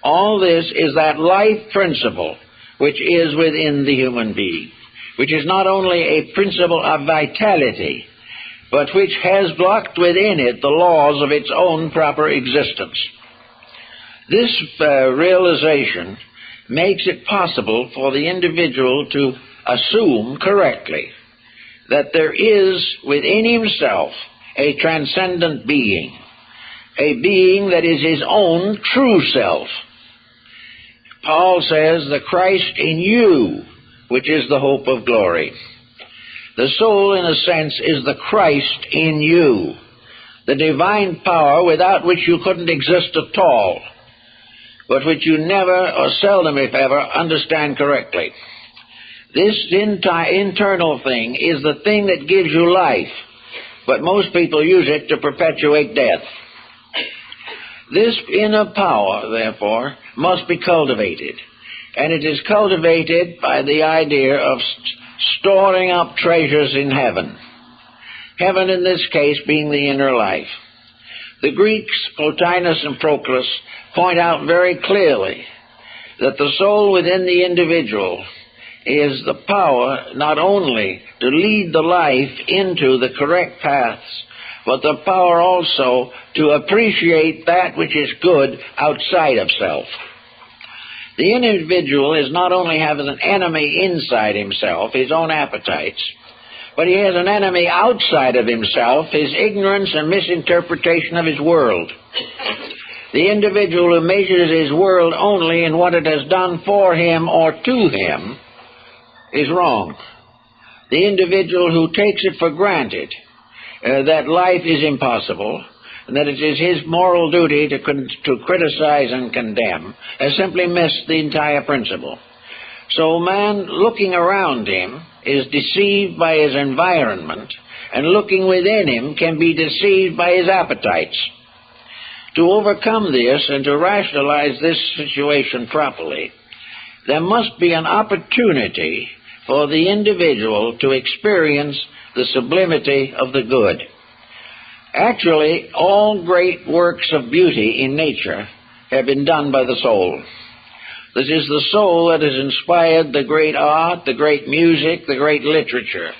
All this is that life principle which is within the human being, which is not only a principle of vitality, but which has blocked within it the laws of its own proper existence. This realization makes it possible for the individual to assume correctly that there is within himself a transcendent being, a being that is his own true self. Paul says, the Christ in you, which is the hope of glory. The soul, in a sense, is the Christ in you, the divine power without which you couldn't exist at all, but which you never or seldom, if ever, understand correctly. This internal thing is the thing that gives you life, but most people use it to perpetuate death. This inner power, therefore, must be cultivated, and it is cultivated by the idea of storing up treasures in heaven. Heaven, in this case, being the inner life. The Greeks, Plotinus and Proclus, point out very clearly that the soul within the individual is the power not only to lead the life into the correct paths, but the power also to appreciate that which is good outside of self. The individual is not only having an enemy inside himself, his own appetites, but he has an enemy outside of himself, his ignorance and misinterpretation of his world. The individual who measures his world only in what it has done for him or to him is wrong. The individual who takes it for granted that life is impossible, and that it is his moral duty to criticize and condemn, has simply missed the entire principle. So man, looking around him, is deceived by his environment, and looking within him can be deceived by his appetites. To overcome this and to rationalize this situation properly, there must be an opportunity for the individual to experience the sublimity of the good. Actually, all great works of beauty in nature have been done by the soul. This is the soul that has inspired the great art, the great music, the great literature.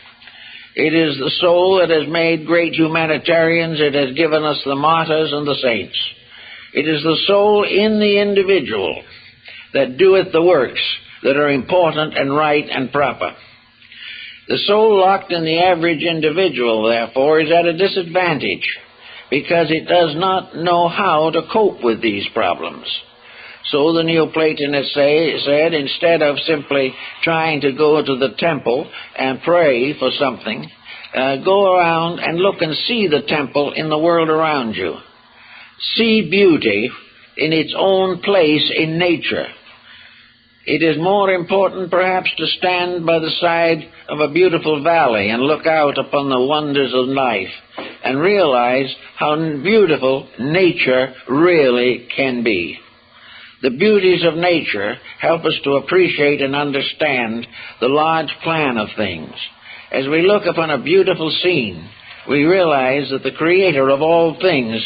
It is the soul that has made great humanitarians. It has given us the martyrs and the saints. It is the soul in the individual that doeth the works that are important and right and proper. The soul locked in the average individual, therefore, is at a disadvantage because it does not know how to cope with these problems. So the Neoplatonists said, instead of simply trying to go to the temple and pray for something, go around and look and see the temple in the world around you. See beauty in its own place in nature. It is more important, perhaps, to stand by the side of a beautiful valley and look out upon the wonders of life and realize how beautiful nature really can be. The beauties of nature help us to appreciate and understand the large plan of things. As we look upon a beautiful scene, we realize that the Creator of all things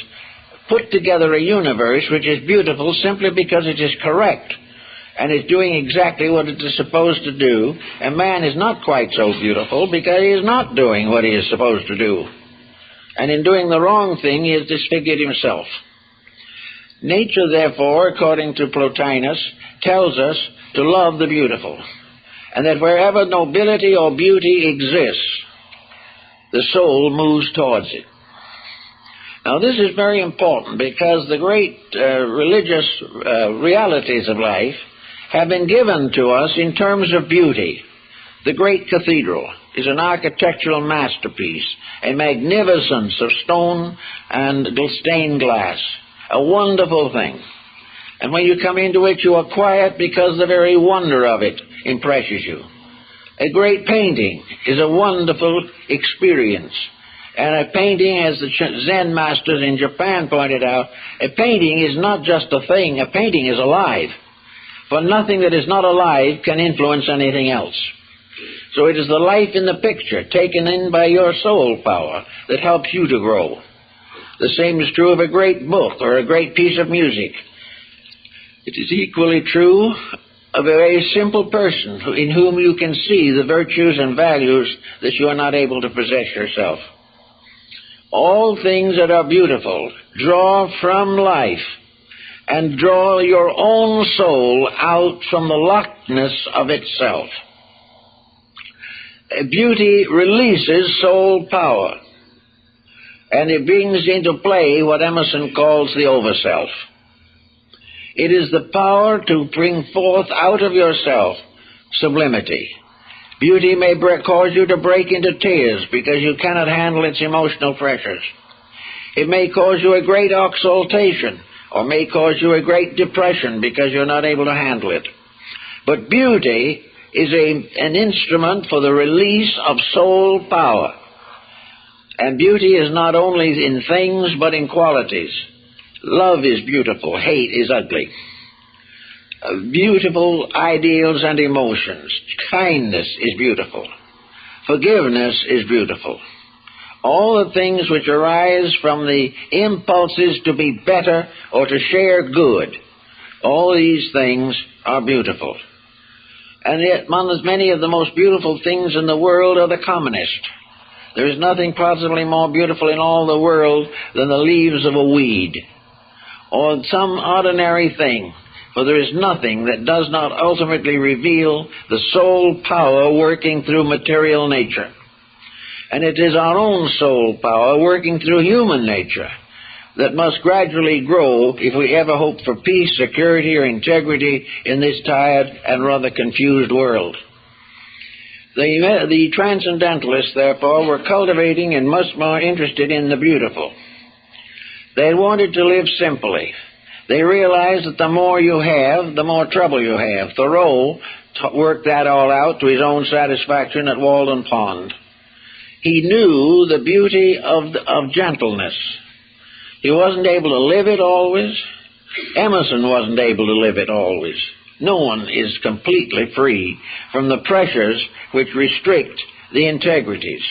put together a universe which is beautiful simply because it is correct and is doing exactly what it is supposed to do, and man is not quite so beautiful because he is not doing what he is supposed to do. And in doing the wrong thing, he has disfigured himself. Nature, therefore, according to Plotinus, tells us to love the beautiful, and that wherever nobility or beauty exists, the soul moves towards it. Now, this is very important because the great religious realities of life have been given to us in terms of beauty. The great cathedral is an architectural masterpiece, a magnificence of stone and stained glass, a wonderful thing. And when you come into it, you are quiet because the very wonder of it impresses you. A great painting is a wonderful experience. And a painting, as the Zen masters in Japan pointed out, a painting is not just a thing, a painting is alive. For nothing that is not alive can influence anything else. So it is the life in the picture, taken in by your soul power, that helps you to grow. The same is true of a great book or a great piece of music. It is equally true of a very simple person in whom you can see the virtues and values that you are not able to possess yourself. All things that are beautiful draw from life and draw your own soul out from the lockedness of itself. Beauty releases soul power, and it brings into play what Emerson calls the overself. It is the power to bring forth out of yourself sublimity. Beauty may cause you to break into tears because you cannot handle its emotional pressures. It may cause you a great exaltation, or may cause you a great depression because you're not able to handle it. But beauty is an instrument for the release of soul power. And beauty is not only in things but in qualities. Love is beautiful, hate is ugly. Beautiful ideals and emotions. Kindness is beautiful. Forgiveness is beautiful. All the things which arise from the impulses to be better or to share good, all these things are beautiful. And yet many of the most beautiful things in the world are the commonest. There is nothing possibly more beautiful in all the world than the leaves of a weed, or some ordinary thing, for there is nothing that does not ultimately reveal the soul power working through material nature. And it is our own soul power working through human nature that must gradually grow if we ever hope for peace, security, or integrity in this tired and rather confused world. The Transcendentalists, therefore, were cultivating and much more interested in the beautiful. They wanted to live simply. They realized that the more you have, the more trouble you have. Thoreau worked that all out to his own satisfaction at Walden Pond. He knew the beauty of gentleness. He wasn't able to live it always. Emerson wasn't able to live it always. No one is completely free from the pressures which restrict the integrities.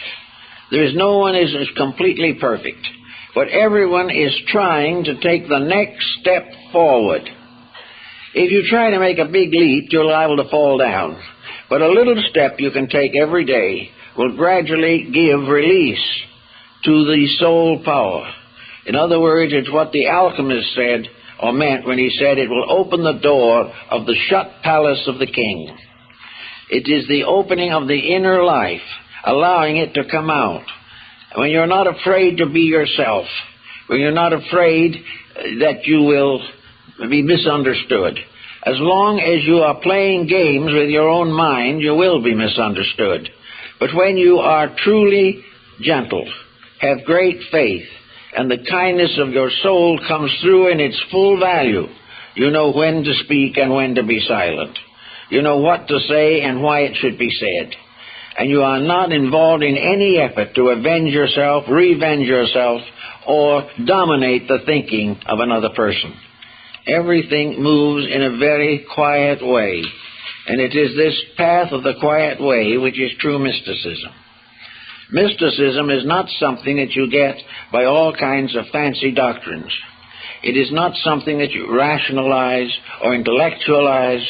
There is no one is completely perfect, but everyone is trying to take the next step forward. If you try to make a big leap, you're liable to fall down. But a little step you can take every day will gradually give release to the soul power. In other words, it's what the alchemist said or meant when he said it will open the door of the shut palace of the king. It is the opening of the inner life, allowing it to come out. When you're not afraid to be yourself, when you're not afraid that you will be misunderstood. As long as you are playing games with your own mind, you will be misunderstood. But when you are truly gentle, have great faith, and the kindness of your soul comes through in its full value, you know when to speak and when to be silent. You know what to say and why it should be said. And you are not involved in any effort to avenge yourself, revenge yourself, or dominate the thinking of another person. Everything moves in a very quiet way, and it is this path of the quiet way which is true mysticism. Mysticism is not something that you get by all kinds of fancy doctrines. It is not something that you rationalize or intellectualize.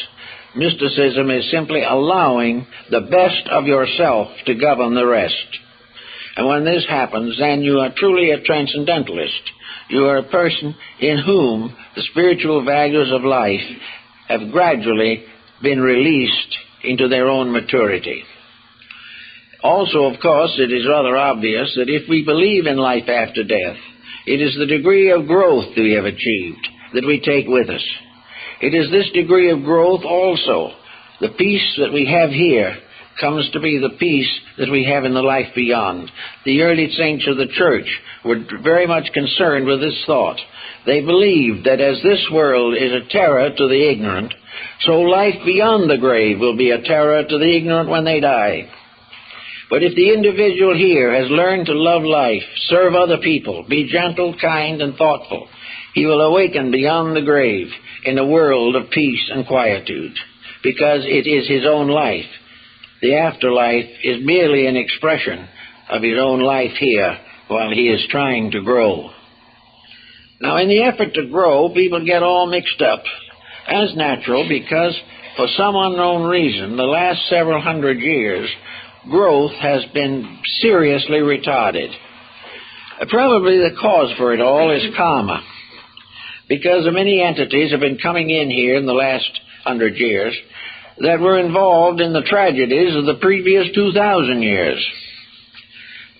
Mysticism is simply allowing the best of yourself to govern the rest. And when this happens, then you are truly a transcendentalist. You are a person in whom the spiritual values of life have gradually been released into their own maturity. Also, of course, it is rather obvious that if we believe in life after death, it is the degree of growth that we have achieved that we take with us. It is this degree of growth also. The peace that we have here comes to be the peace that we have in the life beyond. The early saints of the church were very much concerned with this thought. They believed that as this world is a terror to the ignorant, so life beyond the grave will be a terror to the ignorant when they die. But if the individual here has learned to love life, serve other people, be gentle, kind, and thoughtful, he will awaken beyond the grave in a world of peace and quietude, because it is his own life. The afterlife is merely an expression of his own life here while he is trying to grow. Now, in the effort to grow, people get all mixed up, as natural, because for some unknown reason, the last several hundred years, growth has been seriously retarded. Probably the cause for it all is karma. because many entities have been coming in here in the last 100 years that were involved in the tragedies of the previous 2,000 years.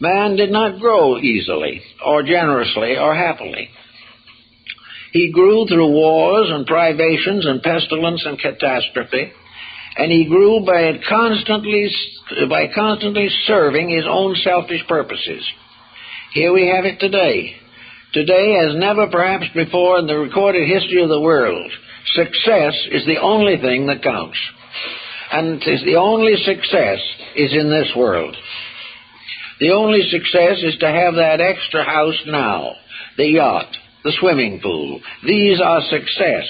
Man did not grow easily, or generously, or happily. He grew through wars and privations and pestilence and catastrophe, and he grew by constantly serving his own selfish purposes. Here we have it today. Today, as never perhaps before in the recorded history of the world, success is the only thing that counts. And the only success is in this world. The only success is to have that extra house now, the yacht, the swimming pool. These are success.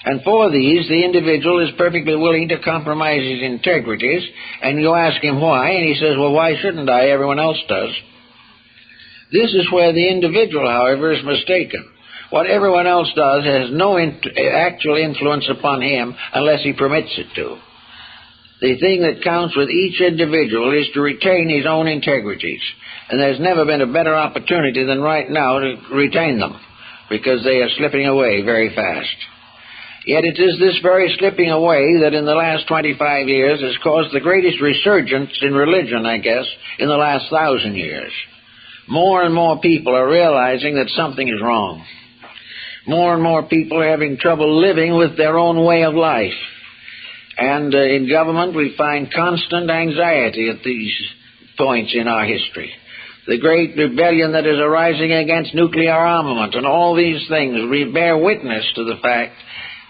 And for these, the individual is perfectly willing to compromise his integrities, and you ask him why, and he says, well, why shouldn't I? Everyone else does. This is where the individual, however, is mistaken. What everyone else does has no actual influence upon him unless he permits it to. The thing that counts with each individual is to retain his own integrities, and there's never been a better opportunity than right now to retain them, because they are slipping away very fast. Yet it is this very slipping away that in the last 25 years has caused the greatest resurgence in religion, I guess, in the last 1,000 years. More and more people are realizing that something is wrong. More and more people are having trouble living with their own way of life. And in government we find constant anxiety at these points in our history. The great rebellion that is arising against nuclear armament and all these things, we bear witness to the fact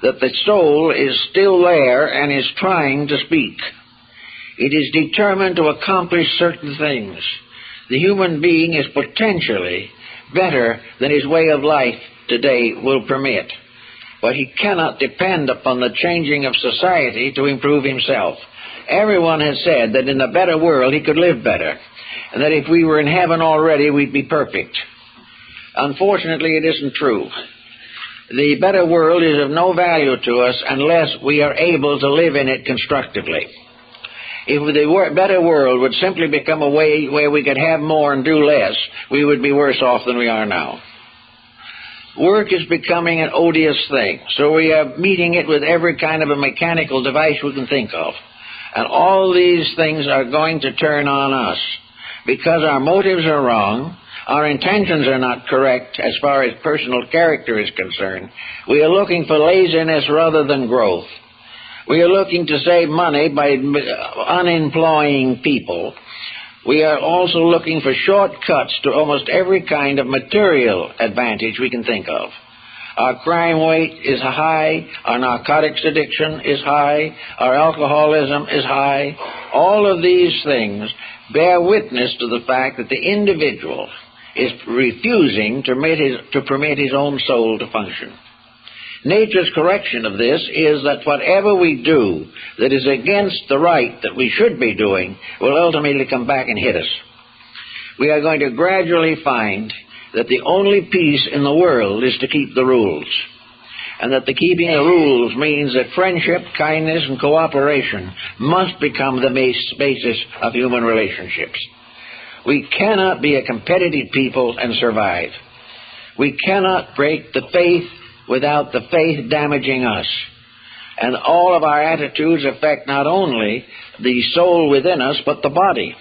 that the soul is still there and is trying to speak. It is determined to accomplish certain things. The human being is potentially better than his way of life today will permit. But he cannot depend upon the changing of society to improve himself. Everyone has said that in a better world he could live better, and that if we were in heaven already we'd be perfect. Unfortunately, it isn't true. The better world is of no value to us unless we are able to live in it constructively. If the better world would simply become a way where we could have more and do less, we would be worse off than we are now. Work is becoming an odious thing, so we are meeting it with every kind of a mechanical device we can think of. And all these things are going to turn on us because our motives are wrong. Our intentions are not correct as far as personal character is concerned. We are looking for laziness rather than growth. We are looking to save money by unemploying people. We are also looking for shortcuts to almost every kind of material advantage we can think of. Our crime rate is high, our narcotics addiction is high, our alcoholism is high. All of these things bear witness to the fact that the individual is refusing to permit his own soul to function. Nature's correction of this is that whatever we do that is against the right that we should be doing will ultimately come back and hit us. We are going to gradually find that the only peace in the world is to keep the rules, and that the keeping the rules means that friendship, kindness, and cooperation must become the basis of human relationships. We cannot be a competitive people and survive. We cannot break the faith without the faith damaging us. And all of our attitudes affect not only the soul within us, but the body.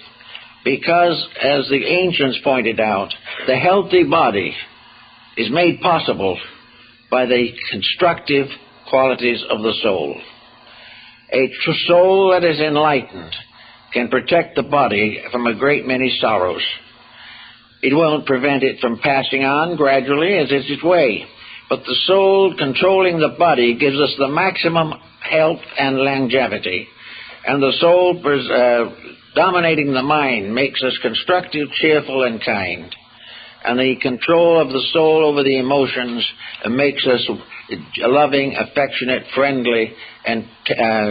Because, as the ancients pointed out, the healthy body is made possible by the constructive qualities of the soul. A soul that is enlightened can protect the body from a great many sorrows. It won't prevent it from passing on gradually, as is its way. But the soul controlling the body gives us the maximum health and longevity. And the soul dominating the mind makes us constructive, cheerful, and kind. And the control of the soul over the emotions makes us loving, affectionate, friendly, and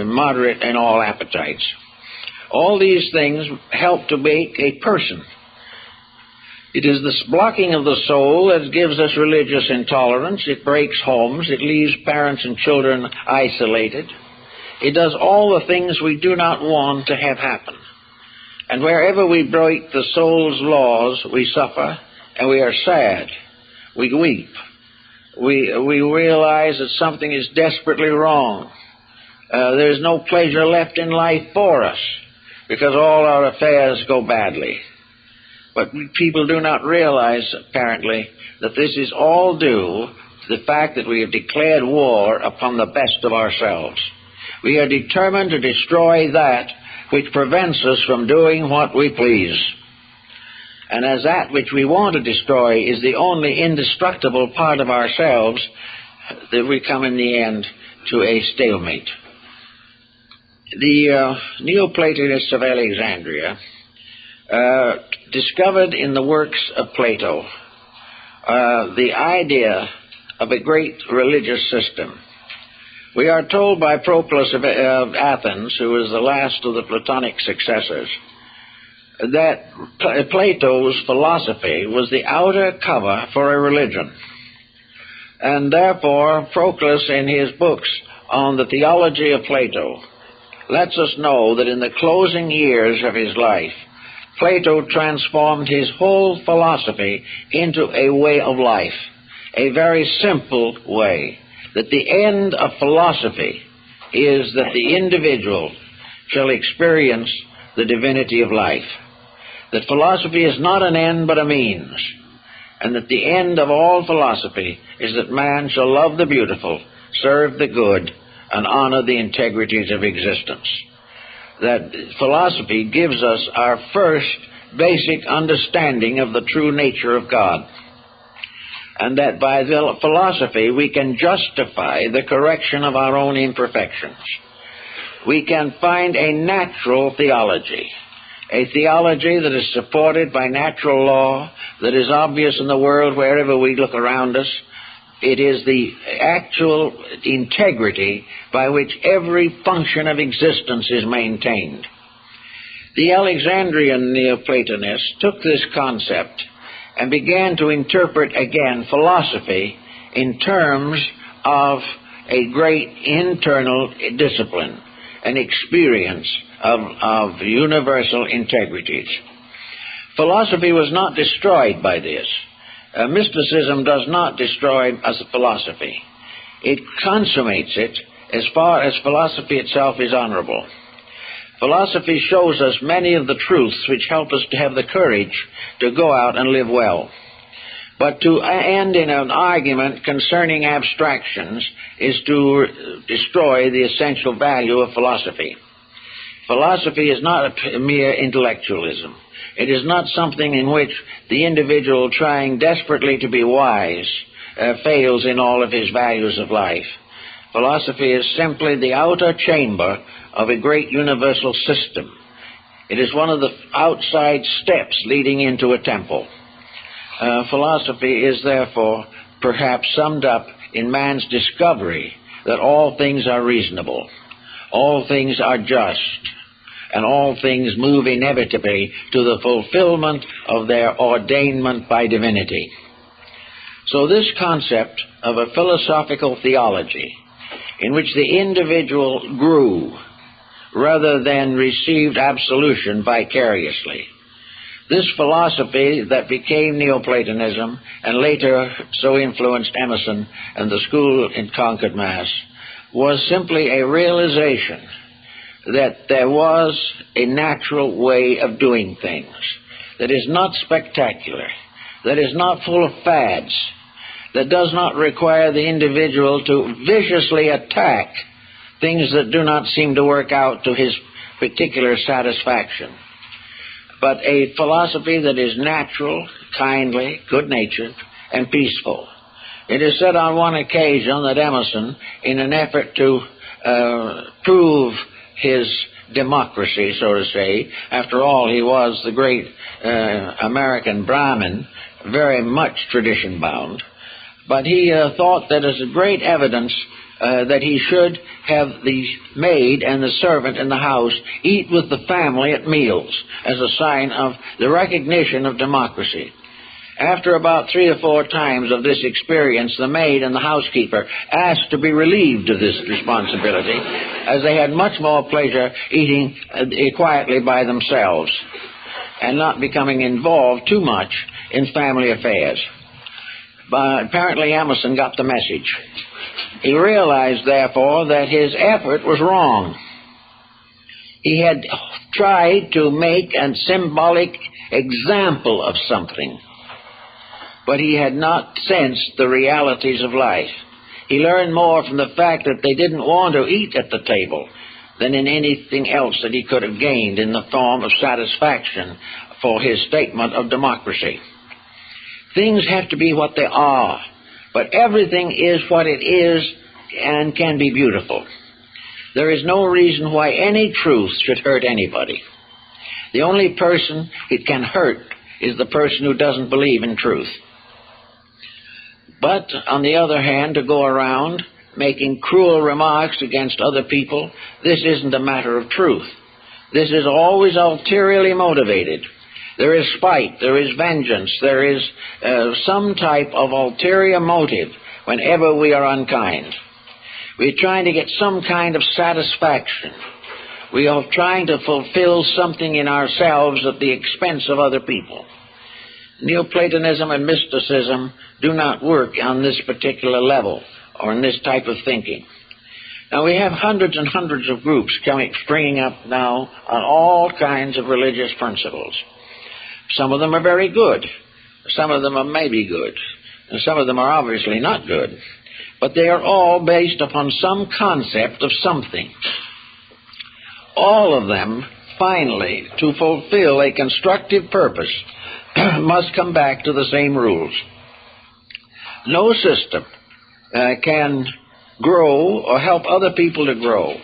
moderate in all appetites. All these things help to make a person. It is this blocking of the soul that gives us religious intolerance. It breaks homes. It leaves parents and children isolated. It does all the things we do not want to have happen. And wherever we break the soul's laws, we suffer, and we are sad. We weep. we realize that something is desperately wrong. There's no pleasure left in life for us because all our affairs go badly. But people do not realize, apparently, that this is all due to the fact that we have declared war upon the best of ourselves. We are determined to destroy that which prevents us from doing what we please. And as that which we want to destroy is the only indestructible part of ourselves, that we come in the end to a stalemate. The Neoplatonists of Alexandria discovered in the works of Plato the idea of a great religious system. We are told by Proclus of Athens, who was the last of the Platonic successors, that Plato's philosophy was the outer cover for a religion. And therefore, Proclus, in his books on the theology of Plato, lets us know that in the closing years of his life, Plato transformed his whole philosophy into a way of life, a very simple way, that the end of philosophy is that the individual shall experience the divinity of life, that philosophy is not an end but a means, and that the end of all philosophy is that man shall love the beautiful, serve the good, and honor the integrities of existence. That philosophy gives us our first basic understanding of the true nature of God, and that by philosophy we can justify the correction of our own imperfections. We can find a natural theology, a theology that is supported by natural law, that is obvious in the world wherever we look around us. It is the actual integrity by which every function of existence is maintained. The Alexandrian Neoplatonists took this concept and began to interpret again philosophy in terms of a great internal discipline, an experience of universal integrities. Philosophy was not destroyed by this. Mysticism does not destroy as a philosophy. It consummates it as far as philosophy itself is honorable. Philosophy shows us many of the truths which help us to have the courage to go out and live well. But to end in an argument concerning abstractions is to destroy the essential value of philosophy. Philosophy is not a mere intellectualism. It is not something in which the individual trying desperately to be wise fails in all of his values of life. Philosophy is simply the outer chamber of a great universal system. It is one of the outside steps leading into a temple. Philosophy is therefore perhaps summed up in man's discovery that all things are reasonable, all things are just, and all things move inevitably to the fulfillment of their ordainment by divinity. So this concept of a philosophical theology in which the individual grew rather than received absolution vicariously, this philosophy that became Neoplatonism and later so influenced Emerson and the school in Concord, Mass., was simply a realization that there was a natural way of doing things that is not spectacular, that is not full of fads, that does not require the individual to viciously attack things that do not seem to work out to his particular satisfaction, but a philosophy that is natural, kindly, good-natured, and peaceful. It is said on one occasion that Emerson, in an effort to prove his democracy, so to say, after all, he was the great American Brahmin, very much tradition-bound, but he thought that as a great evidence that he should have the maid and the servant in the house eat with the family at meals as a sign of the recognition of democracy. After about 3 or 4 times of this experience, the maid and the housekeeper asked to be relieved of this responsibility, as they had much more pleasure eating quietly by themselves and not becoming involved too much in family affairs. But apparently Emerson got the message. He realized, therefore, that his effort was wrong. He had tried to make a symbolic example of something, but he had not sensed the realities of life. He learned more from the fact that they didn't want to eat at the table than in anything else that he could have gained in the form of satisfaction for his statement of democracy. Things have to be what they are, but everything is what it is and can be beautiful. There is no reason why any truth should hurt anybody. The only person it can hurt is the person who doesn't believe in truth. But, on the other hand, to go around making cruel remarks against other people, this isn't a matter of truth. This is always ulteriorly motivated. There is spite, there is vengeance, there is some type of ulterior motive whenever we are unkind. We're trying to get some kind of satisfaction. We are trying to fulfill something in ourselves at the expense of other people. Neoplatonism and mysticism do not work on this particular level or in this type of thinking. Now, we have hundreds and hundreds of groups springing up now on all kinds of religious principles. Some of them are very good. Some of them are maybe good. And some of them are obviously not good. But they are all based upon some concept of something. All of them, finally, to fulfill a constructive purpose, must come back to the same rules. No system can grow or help other people to grow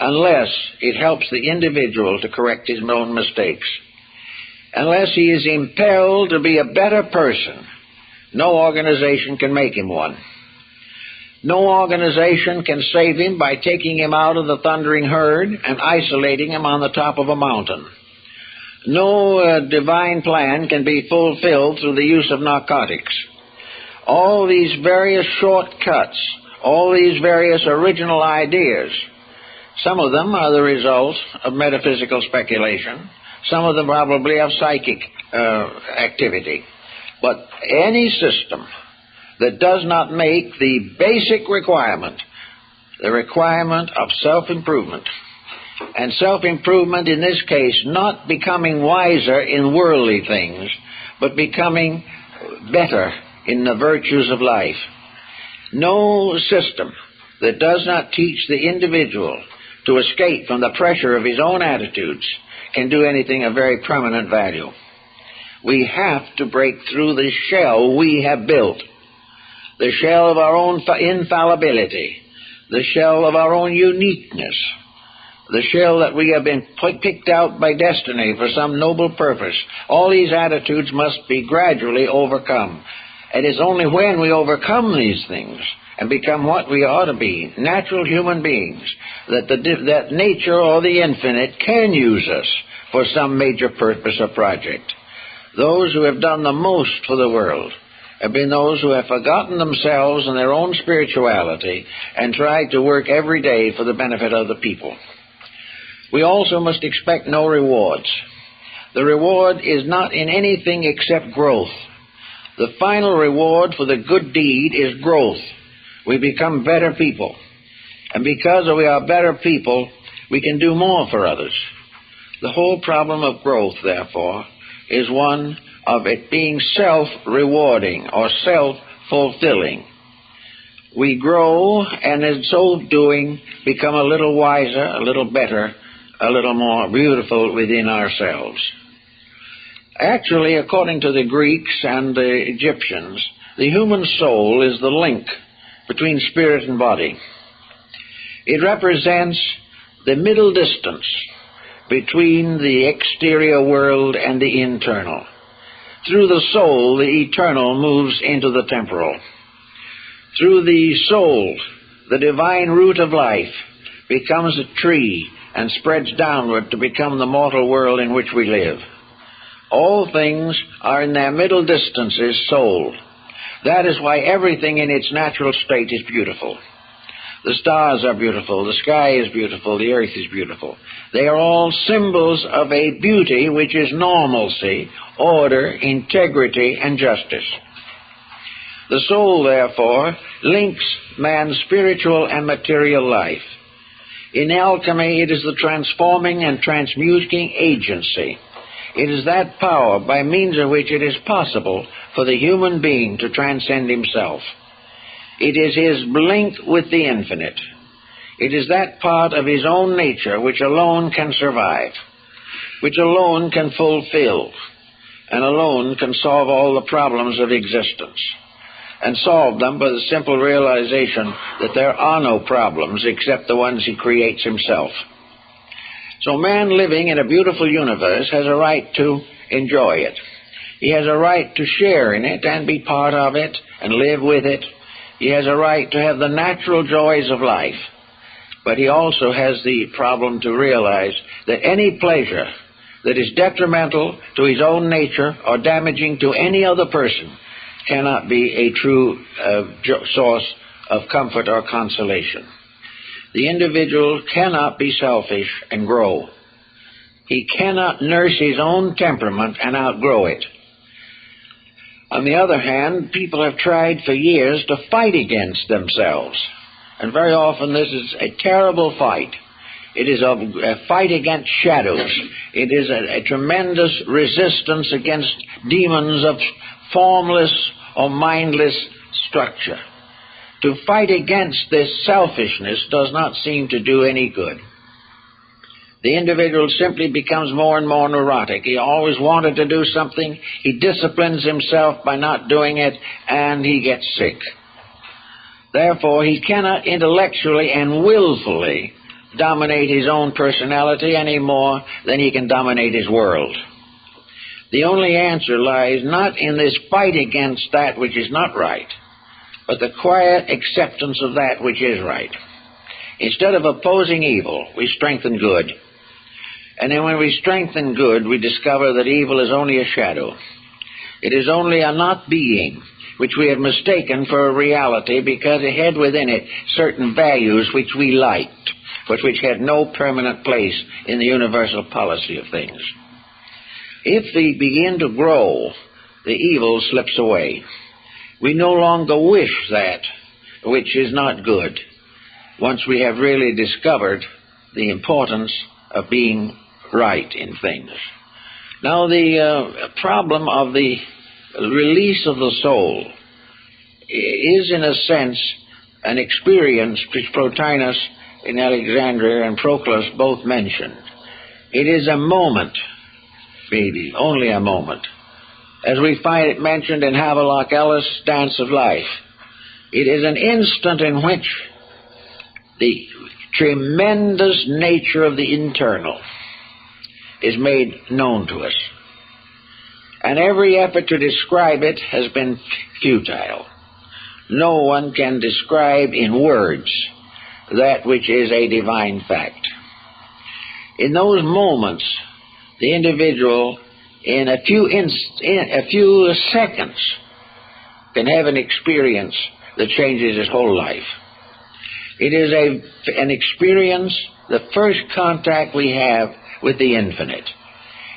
unless it helps the individual to correct his own mistakes. Unless he is impelled to be a better person, no organization can make him one. No organization can save him by taking him out of the thundering herd and isolating him on the top of a mountain. No divine plan can be fulfilled through the use of narcotics. All these various shortcuts, all these various original ideas, some of them are the result of metaphysical speculation, some of them probably of psychic activity. But any system that does not make the basic requirement, the requirement of self-improvement, and self-improvement in this case not becoming wiser in worldly things, but becoming better in the virtues of life. No system that does not teach the individual to escape from the pressure of his own attitudes can do anything of very permanent value. We have to break through the shell we have built, the shell of our own infallibility, the shell of our own uniqueness, the shell that we have been picked out by destiny for some noble purpose. All these attitudes must be gradually overcome. It is only when we overcome these things and become what we ought to be, natural human beings, that nature or the infinite can use us for some major purpose or project. Those who have done the most for the world have been those who have forgotten themselves and their own spirituality and tried to work every day for the benefit of the people. We also must expect no rewards. The reward is not in anything except growth. The final reward for the good deed is growth. We become better people. And because we are better people, we can do more for others. The whole problem of growth, therefore, is one of it being self-rewarding or self-fulfilling. We grow, and in so doing, become a little wiser, a little better, a little more beautiful within ourselves. Actually, according to the Greeks and the Egyptians, the human soul is the link between spirit and body. It represents the middle distance between the exterior world and the internal. Through the soul, the eternal moves into the temporal. Through the soul, the divine root of life becomes a tree and spreads downward to become the mortal world in which we live. All things are in their middle distances soul. That is why everything in its natural state is beautiful. The stars are beautiful, the sky is beautiful, the earth is beautiful. They are all symbols of a beauty which is normalcy, order, integrity, and justice. The soul, therefore, links man's spiritual and material life. In alchemy, it is the transforming and transmuting agency. It is that power by means of which it is possible for the human being to transcend himself. It is his link with the infinite. It is that part of his own nature which alone can survive, which alone can fulfill, and alone can solve all the problems of existence, and solve them by the simple realization that there are no problems except the ones he creates himself. So man living in a beautiful universe has a right to enjoy it. He has a right to share in it and be part of it and live with it. He has a right to have the natural joys of life. But he also has the problem to realize that any pleasure that is detrimental to his own nature or damaging to any other person cannot be a true source of comfort or consolation. The individual cannot be selfish and grow. He cannot nurse his own temperament and outgrow it. On the other hand, people have tried for years to fight against themselves. And very often this is a terrible fight. It is a fight against shadows. It is a tremendous resistance against demons of formless or mindless structure. To fight against this selfishness does not seem to do any good. The individual simply becomes more and more neurotic. He always wanted to do something. He disciplines himself by not doing it, and he gets sick. Therefore, he cannot intellectually and willfully dominate his own personality any more than he can dominate his world. The only answer lies not in this fight against that which is not right, but the quiet acceptance of that which is right. Instead of opposing evil, we strengthen good. And then when we strengthen good, we discover that evil is only a shadow. It is only a not being, which we have mistaken for a reality because it had within it certain values which we liked, but which had no permanent place in the universal policy of things. If we begin to grow, the evil slips away. We no longer wish that which is not good, once we have really discovered the importance of being right in things. Now, the problem of the release of the soul is, in a sense, an experience which Plotinus in Alexandria and Proclus both mentioned. It is a moment, maybe, only a moment, as we find it mentioned in Havelock Ellis' Dance of Life. It is an instant in which the tremendous nature of the internal is made known to us. And every effort to describe it has been futile. No one can describe in words that which is a divine fact. In those moments, the individual, in a few seconds, can have an experience that changes his whole life. It is an experience, the first contact we have with the infinite.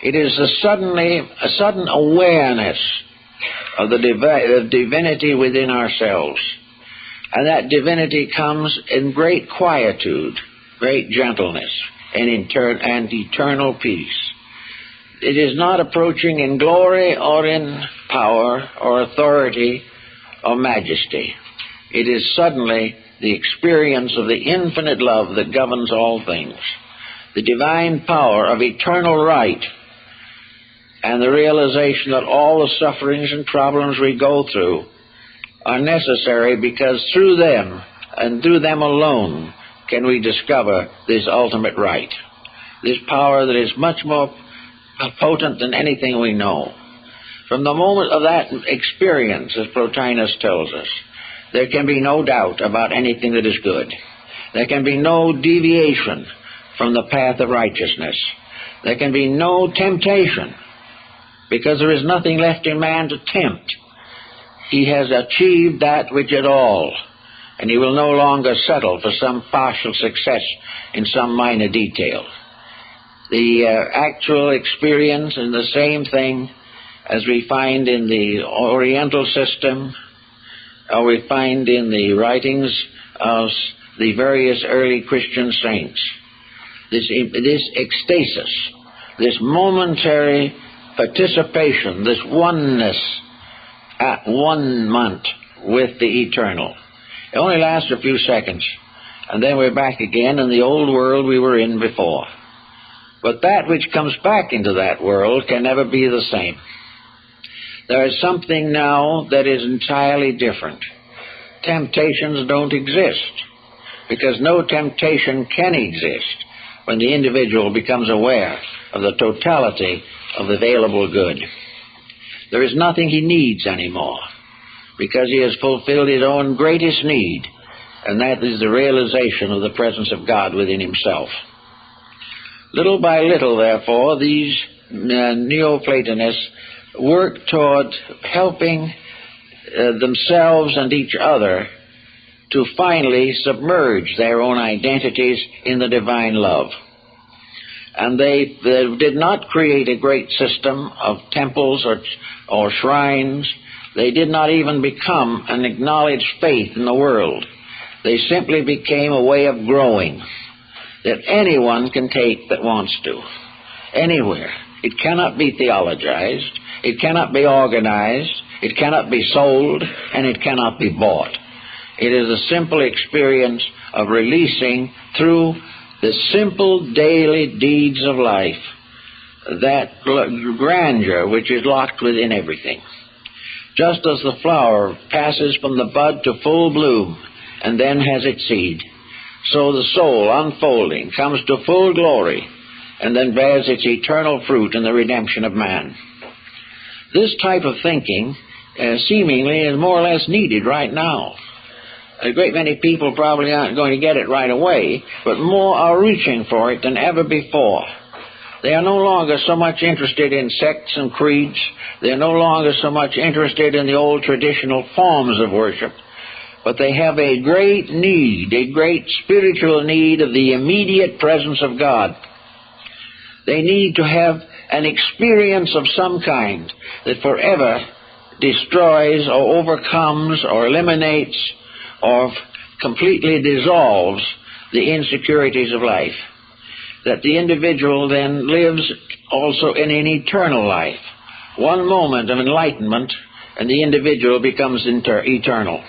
It is a sudden awareness of the divinity within ourselves. And that divinity comes in great quietude, great gentleness, and eternal peace. It is not approaching in glory or in power or authority or majesty. It is suddenly the experience of the infinite love that governs all things, the divine power of eternal right, and the realization that all the sufferings and problems we go through are necessary because through them and through them alone can we discover this ultimate right, this power that is much more potent than anything we know. From the moment of that experience, as Plotinus tells us, there can be no doubt about anything that is good. There can be no deviation from the path of righteousness. There can be no temptation, because there is nothing left in man to tempt. He has achieved that which is all, and he will no longer settle for some partial success in some minor detail. The actual experience is the same thing as we find in the Oriental system we find in the writings of the various early Christian saints. This ecstasis, this momentary participation, this oneness at one moment with the eternal. It only lasts a few seconds, and then we're back again in the old world we were in before. But that which comes back into that world can never be the same. There is something now that is entirely different. Temptations don't exist, because no temptation can exist when the individual becomes aware of the totality of the available good. There is nothing he needs anymore, because he has fulfilled his own greatest need, and that is the realization of the presence of God within himself. Little by little, therefore, these Neoplatonists work toward helping themselves and each other to finally submerge their own identities in the divine love. And they did not create a great system of temples or shrines. They did not even become an acknowledged faith in the world. They simply became a way of growing that anyone can take that wants to, anywhere. It cannot be theologized, it cannot be organized, it cannot be sold, and it cannot be bought. It is a simple experience of releasing through the simple daily deeds of life that grandeur which is locked within everything. Just as the flower passes from the bud to full bloom and then has its seed, so the soul, unfolding, comes to full glory and then bears its eternal fruit in the redemption of man. This type of thinking seemingly is more or less needed right now. A great many people probably aren't going to get it right away, but more are reaching for it than ever before. They are no longer so much interested in sects and creeds. They are no longer so much interested in the old traditional forms of worship. But they have a great need, a great spiritual need of the immediate presence of God. They need to have an experience of some kind that forever destroys or overcomes or eliminates or completely dissolves the insecurities of life. That the individual then lives also in an eternal life. One moment of enlightenment and the individual becomes eternal.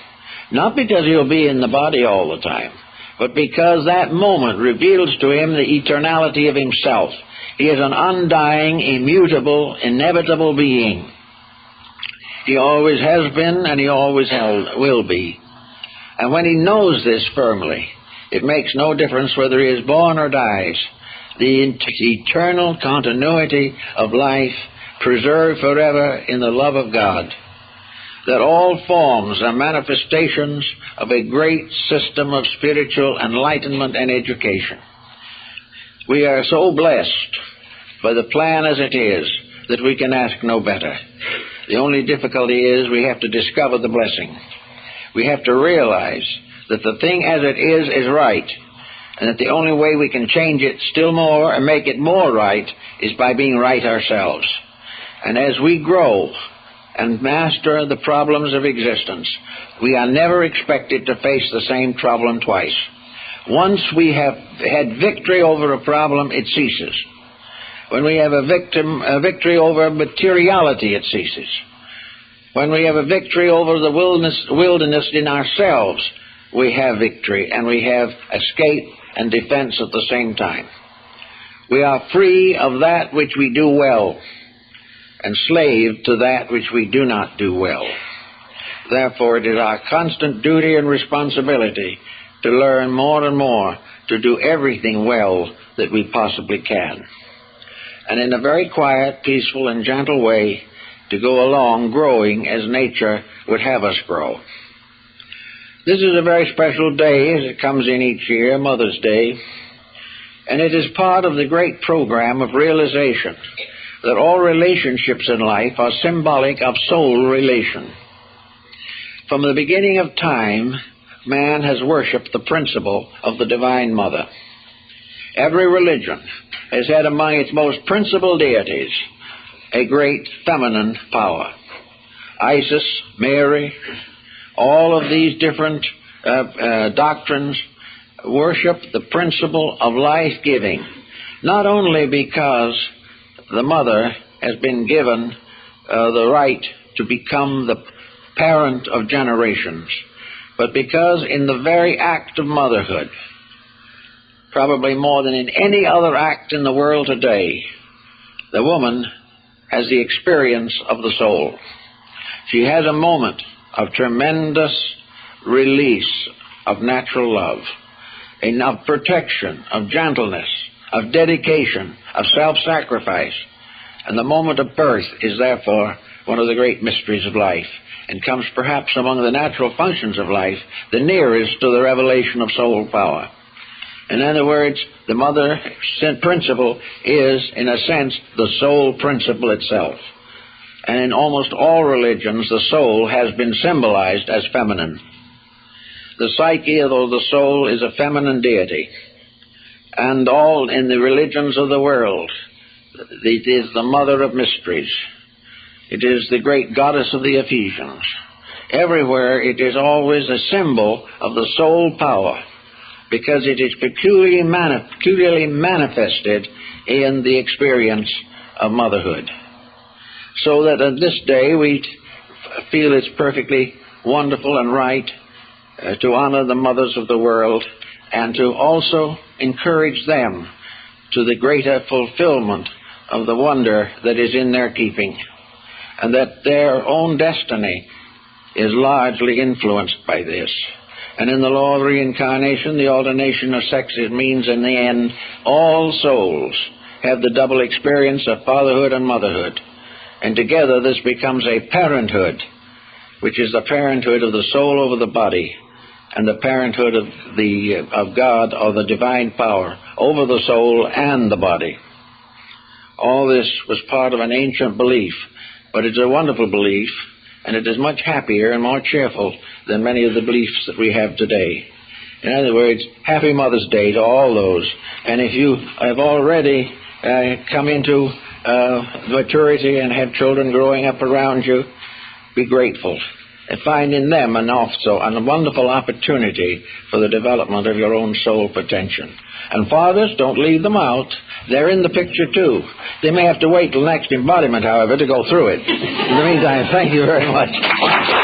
Not because he'll be in the body all the time, but because that moment reveals to him the eternality of himself. He is an undying, immutable, inevitable being. He always has been and he always will be. And when he knows this firmly, it makes no difference whether he is born or dies. The eternal continuity of life preserved forever in the love of God. That all forms are manifestations of a great system of spiritual enlightenment and education. We are so blessed by the plan as it is that we can ask no better. The only difficulty is we have to discover the blessing. We have to realize that the thing as it is right, and that the only way we can change it still more and make it more right is by being right ourselves. And as we grow and master the problems of existence, we are never expected to face the same problem twice. Once we have had victory over a problem, it ceases. When we have a victory over materiality, it ceases. When we have a victory over the wilderness in ourselves, we have victory and we have escape and defense at the same time. We are free of that which we do well and slave to that which we do not do well. Therefore, it is our constant duty and responsibility to learn more and more to do everything well that we possibly can. And in a very quiet, peaceful, and gentle way to go along growing as nature would have us grow. This is a very special day as it comes in each year, Mother's Day, and it is part of the great program of realization that all relationships in life are symbolic of soul relation. From the beginning of time, man has worshipped the principle of the Divine Mother. Every religion has had among its most principal deities a great feminine power. Isis, Mary, all of these different doctrines worship the principle of life-giving, not only because the mother has been given the right to become the parent of generations, but because in the very act of motherhood, probably more than in any other act in the world today, the woman has the experience of the soul. She has a moment of tremendous release of natural love, of protection, of gentleness, of dedication, of self-sacrifice. And the moment of birth is therefore one of the great mysteries of life, and comes perhaps among the natural functions of life the nearest to the revelation of soul power. In other words, the mother principle is, in a sense, the soul principle itself. And in almost all religions, the soul has been symbolized as feminine. The psyche of the soul is a feminine deity. And all in the religions of the world, it is the mother of mysteries. It is the great goddess of the Ephesians. Everywhere it is always a symbol of the soul power, because it is peculiarly manifested in the experience of motherhood. So that at this day we feel it's perfectly wonderful and right to honor the mothers of the world, and to also encourage them to the greater fulfillment of the wonder that is in their keeping, and that their own destiny is largely influenced by this. And in the law of reincarnation, the alternation of sexes means in the end all souls have the double experience of fatherhood and motherhood. And together this becomes a parenthood, which is the parenthood of the soul over the body, and the parenthood of God, or the divine power, over the soul and the body. All this was part of an ancient belief, but it's a wonderful belief, and it is much happier and more cheerful than many of the beliefs that we have today. In other words, happy Mother's Day to all those. And if you have already come into maturity and have children growing up around you, be grateful and find in them a wonderful opportunity for the development of your own soul potential. And fathers, don't leave them out. They're in the picture too. They may have to wait till next embodiment, however, to go through it. In the meantime, thank you very much.